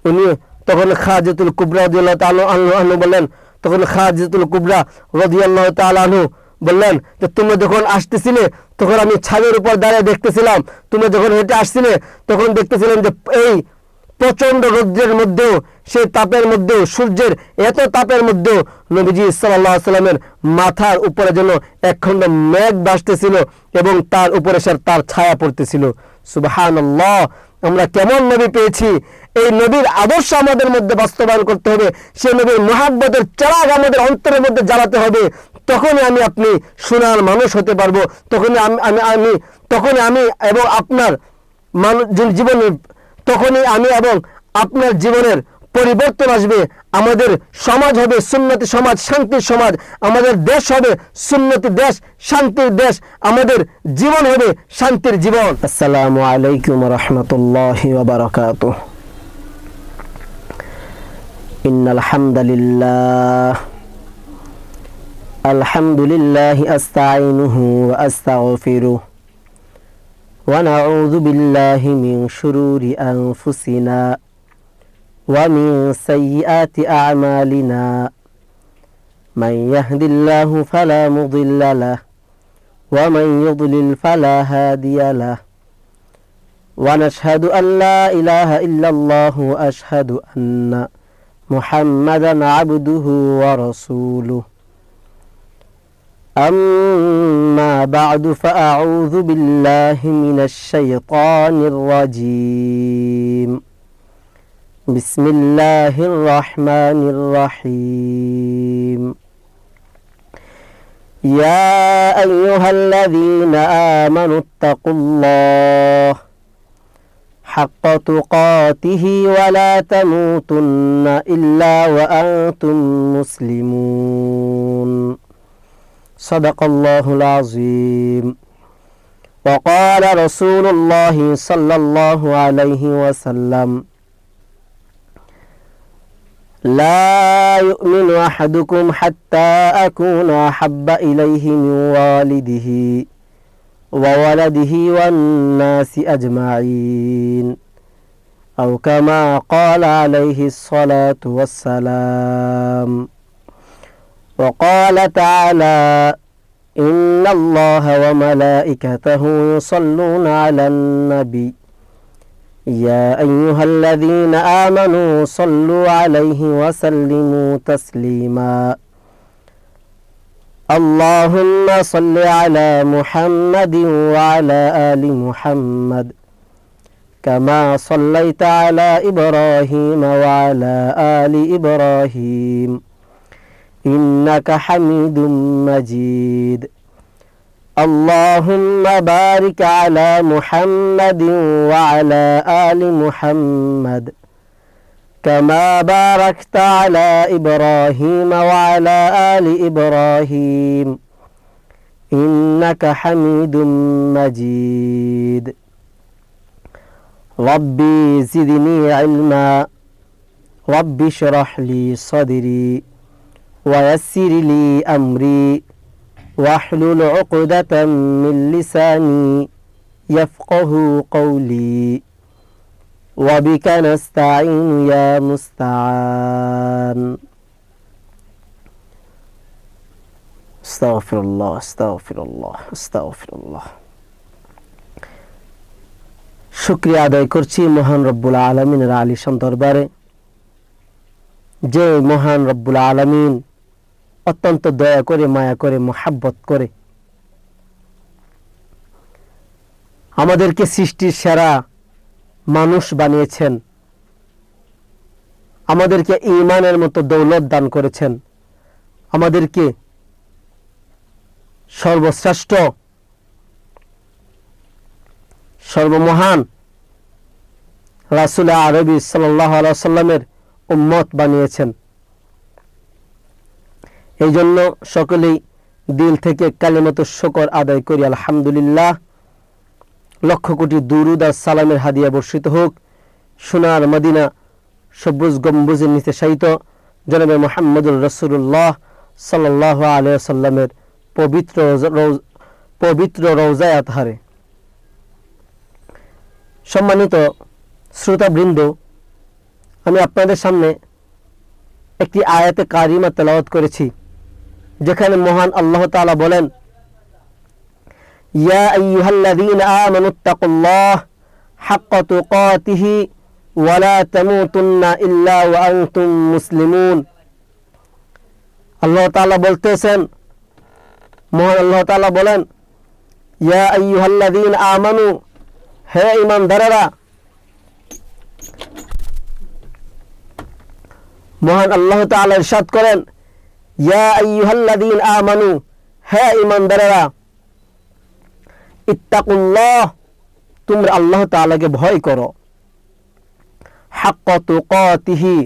উনি তখন খাদিজাতুল কুবরা রাদিয়াল্লাহু তাআলা আনহু বললেন, তখন খাদিজাতুল কুবরা রাদিয়াল্লাহু তাআলা আনহু বললেন যে তুমি যখন আসতেছিলে তখন আমি ছাদের উপর দাঁড়িয়ে দেখতেছিলাম, তুমি যখন হেঁটে আসছিলে তখন দেখতেছিলাম যে এই প্রচন্ড রৌদ্রের মধ্যেও, সেই তাপের মধ্যেও, সূর্যের এত তাপের মধ্যেও নবীজি সাল্লাল্লাহু আলাইহি ওয়াসাল্লামের মাথার উপরে যেন একখণ্ড মেঘ ভাসতেছিল এবং তার উপরে তার ছায়া পড়তেছিল। সুবহানাল্লাহ! আমরা কেমন নবী পেয়েছি! এই নবীর আদর্শ আমাদের মধ্যে বাস্তবায়ন করতে হবে। সেই নবীর মুহাব্বতের চিরাগ আমাদের অন্তরের মধ্যে জ্বালাতে হবে। তখনই আমি আপনি সোনার মানুষ হতে পারবো। তখনই আমি এবং আপনার জীবনের, তখনই আমি এবং আপনার জীবনের পরিবর্তন আসবে। আমাদের সমাজ হবে সুন্নতি সমাজ, শান্তির সমাজ। আমাদের দেশ হবে সুন্নতি দেশ, শান্তির দেশ। আমাদের জীবন হবে শান্তির জীবন। আসসালামু আলাইকুম ওয়া রাহমাতুল্লাহি ওয়া বারাকাতুহু। ইন্নাল হামদালিল্লাহ আলহামদুলিল্লাহি আস্তাঈনুহু ওয়া আস্তাগফিরুহু ওয়া নাউযু বিল্লাহি মিন শুরুরি আনফুসিনা ওয়া মিন সাইয়্যাতি আ'মালিনা মান ইয়াহদিল্লাহু ফালা মুদিল্লা লাহু ওয়া মান ইউদ্লিল ফালা হাদিয়া লাহু ওয়া নাশহাদু আন লা ইলাহা ইল্লাল্লাহু ওয়া আশহাদু আন্না মুহাম্মাদান আবদুহু ওয়া রাসূলুহু। أما بعد فأعوذ بالله من الشيطان الرجيم. بسم الله الرحمن الرحيم. يا أيها الذين آمنوا اتقوا الله حق تقاته ولا تموتن إلا وأنتم مسلمون. صدق الله العظيم. وقال رسول الله صلى الله عليه وسلم لا يؤمن أحدكم حتى أكون أحب إليه من والده وولده والناس أجمعين أو كما قال عليه الصلاة والسلام. وقال تعالى إن الله وملائكته يصلون على النبي يا أيها الذين آمنوا صلوا عليه وسلموا تسليما. اللهم صل على محمد وعلى آل محمد كما صليت على إبراهيم وعلى آل إبراهيم إنك حميد مجيد. اللهم بارك على محمد وعلى آل محمد كما باركت على إبراهيم وعلى آل إبراهيم إنك حميد مجيد. ربي زدني علما ربي اشرح لي صدري ويسر لي أمري واحلل عقدة من لساني يفقه قولي وبك نستعين يا مستعان. استغفر الله استغفر الله استغفر الله. শুকরিয়া আদায় করছি মহান রব্বুল আলামিনের আলিশান দরবারে, যে মহান রব্বুল আলামিন অত্যন্ত দয়া করে, মায়া করে, মোহাব্বত করে আমাদেরকে সৃষ্টির সেরা মানুষ বানিয়েছেন, আমাদেরকে ঈমানের মতো দৌলত দান করেছেন, আমাদেরকে সর্বশ্রেষ্ঠ সর্বমহান রাসূল আরবি সাল্লাল্লাহু আলাইহি ওয়াসাল্লামের উম্মত বানিয়েছেন। এই জন্য সকলেই দিল থেকে কালিমাতুশ শুকর আদায় করি আলহামদুলিল্লাহ। লক্ষ কোটি দুরুদ আর সালামের হাদিয়া বর্ষিত হোক সোনার মদিনা সবুজ গম্বুজের নিচে শায়িত জনাবে মুহাম্মদুর রাসূলুল্লাহ সাল্লাল্লাহু আলাইহি ওয়াসাল্লামের পবিত্র রওজায়ে আতহারে। সম্মানিত শ্রোতাবৃন্দ, আমি আপনাদের সামনে একটি আয়াতে কারিমা তেলাওয়াত করেছি, যেখানে মহান আল্লাহ তাআলা বলেন, ইয়া আইয়ুহাল্লাযীনা আমানুত্তাকুল্লাহ হাক্কা তুকাতিহি ওয়া লা তামুতুন্না ইল্লা ওয়া আনতুম মুসলিমুন। আল্লাহ তাআলা বলতেছেন, মহান আল্লাহ তাআলা বলেন, ইয়া আইয়ুহাল্লাযীনা আমানু, হে ঈমানদারেরা। মহান আল্লাহ তাআলা ইরশাদ করেন, ইয়া আইয়ুহাল্লাযীনা আমানু, হে ঈমানদারেরা, ইত্তাকুল্লাহ, তোমরা আল্লাহ তাআলাকে ভয় করো, হাক্কা তুকাতিহি,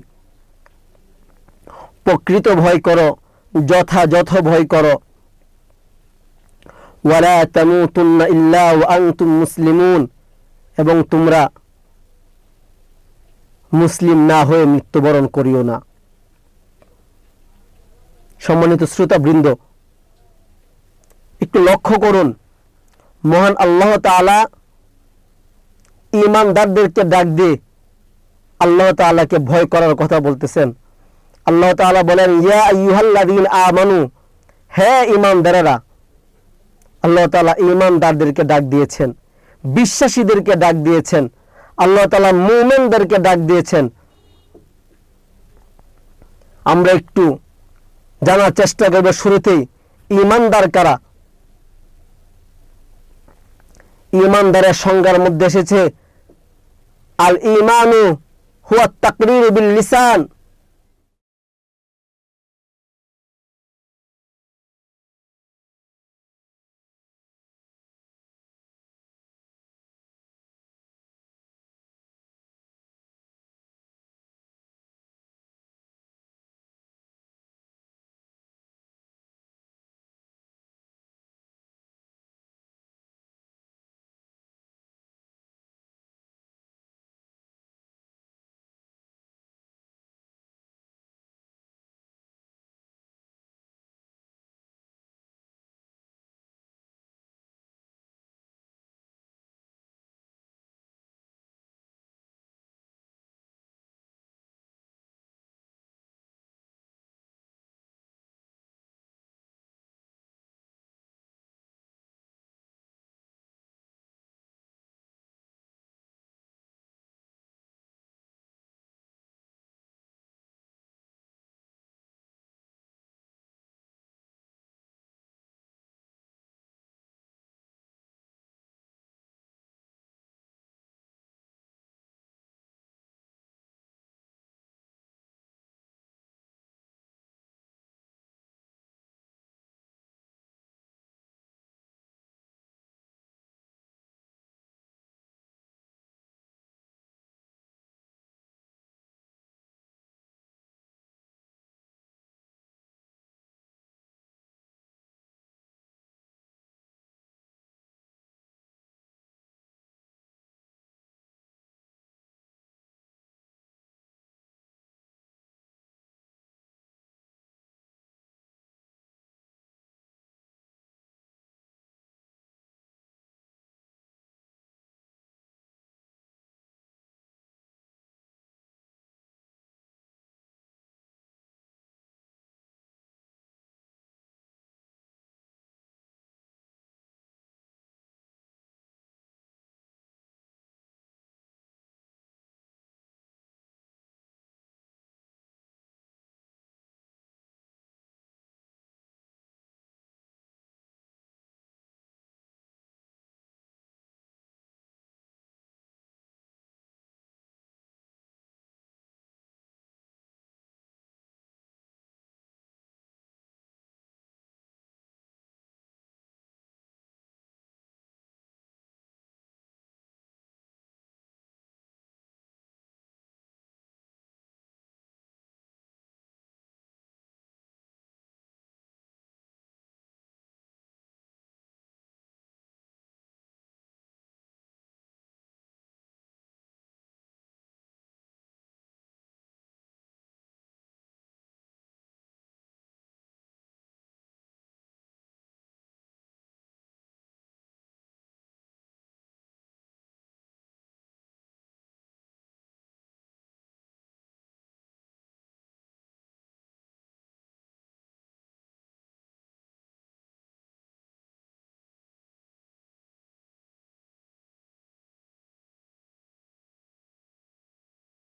প্রকৃত ভয় করো, যথাযথ ভয় করো, ওয়া লা তামুতুন্না ইল্লা ওয়া আনতুম মুসলিমুন, এবং তোমরা মুসলিম না হয়ে মৃত্যুবরণ করিও না। সম্মানিত শ্রোতাবৃন্দ, একটু লক্ষ্য করুন, মহান আল্লাহ তাআলা ঈমানদারদেরকে ডাক দিয়ে আল্লাহ তাআলাকে ভয় করার কথা বলতেছেন। আল্লাহ তাআলা বলেন, ইয়া আইয়ুহাল্লাযীনা আমানু, হে ঈমানদারেরা। আল্লাহ তাআলা ঈমানদারদেরকে ডাক দিয়েছেন, বিশ্বাসীদেরকে ডাক দিয়েছেন, আল্লাহ তাআলা মুমিনদেরকে ডাক দিয়েছেন। আমরা একটু জানার চেষ্টা করব শুরুতেই ঈমানদার কারা। ঈমানদারের সংজ্ঞার মধ্যে এসেছে, আল ঈমানু হুয়া তাকরীরু বিল লিসান